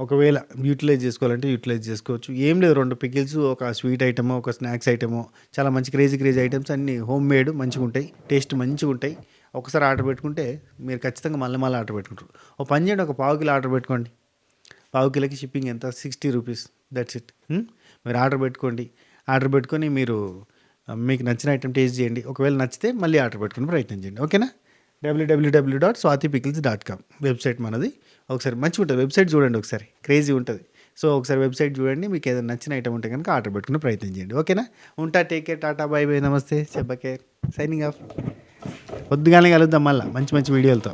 ఒకవేళ యూటిలైజ్ చేసుకోవాలంటే యూటిలైజ్ చేసుకోవచ్చు. ఏం లేదు, 2 పికిల్స్, ఒక స్వీట్ ఐటమో, ఒక స్నాక్స్ ఐటమో, చాలా మంచి క్రేజీ ఐటమ్స్ అన్నీ హోమ్ మేడ్, మంచిగా ఉంటాయి, టేస్ట్ మంచిగా ఉంటాయి. ఒకసారి ఆర్డర్ పెట్టుకుంటే మీరు ఖచ్చితంగా మళ్ళీ ఆర్డర్ పెట్టుకుంటారు. ఒక పని చేయండి, ఒక 1/2 కిలో ఆర్డర్ పెట్టుకోండి. 1/2 కిలోకి షిప్పింగ్ ఎంత, 60 రూపీస్, దట్స్ ఇట్. మీరు ఆర్డర్ పెట్టుకోండి. ఆర్డర్ పెట్టుకొని మీరు మీకు నచ్చిన ఐటమ్ టేస్ట్ చేయండి. ఒకవేళ నచ్చితే మళ్ళీ ఆర్డర్ పెట్టుకుని ప్రయత్నం చేయండి, ఓకేనా? www.swatipickles.com వెబ్సైట్ మనది. ఒకసారి మంచిగా ఉంటుంది వెబ్సైట్, చూడండి ఒకసారి, క్రేజీ ఉంటుంది. సో ఒకసారి వెబ్సైట్ చూడండి, మీకు ఏదైనా నచ్చిన ఐటమ్ ఉంటే కనుక ఆర్డర్ పెట్టుకునే ప్రయత్నం చేయండి, ఓకేనా? ఉంటా, take care, tata, bye bye, namaste, శబ్బా ఖైర్, సైనింగ్ ఆఫ్. పొద్దుగానే కలుద్దాం మళ్ళీ మంచి వీడియోలతో.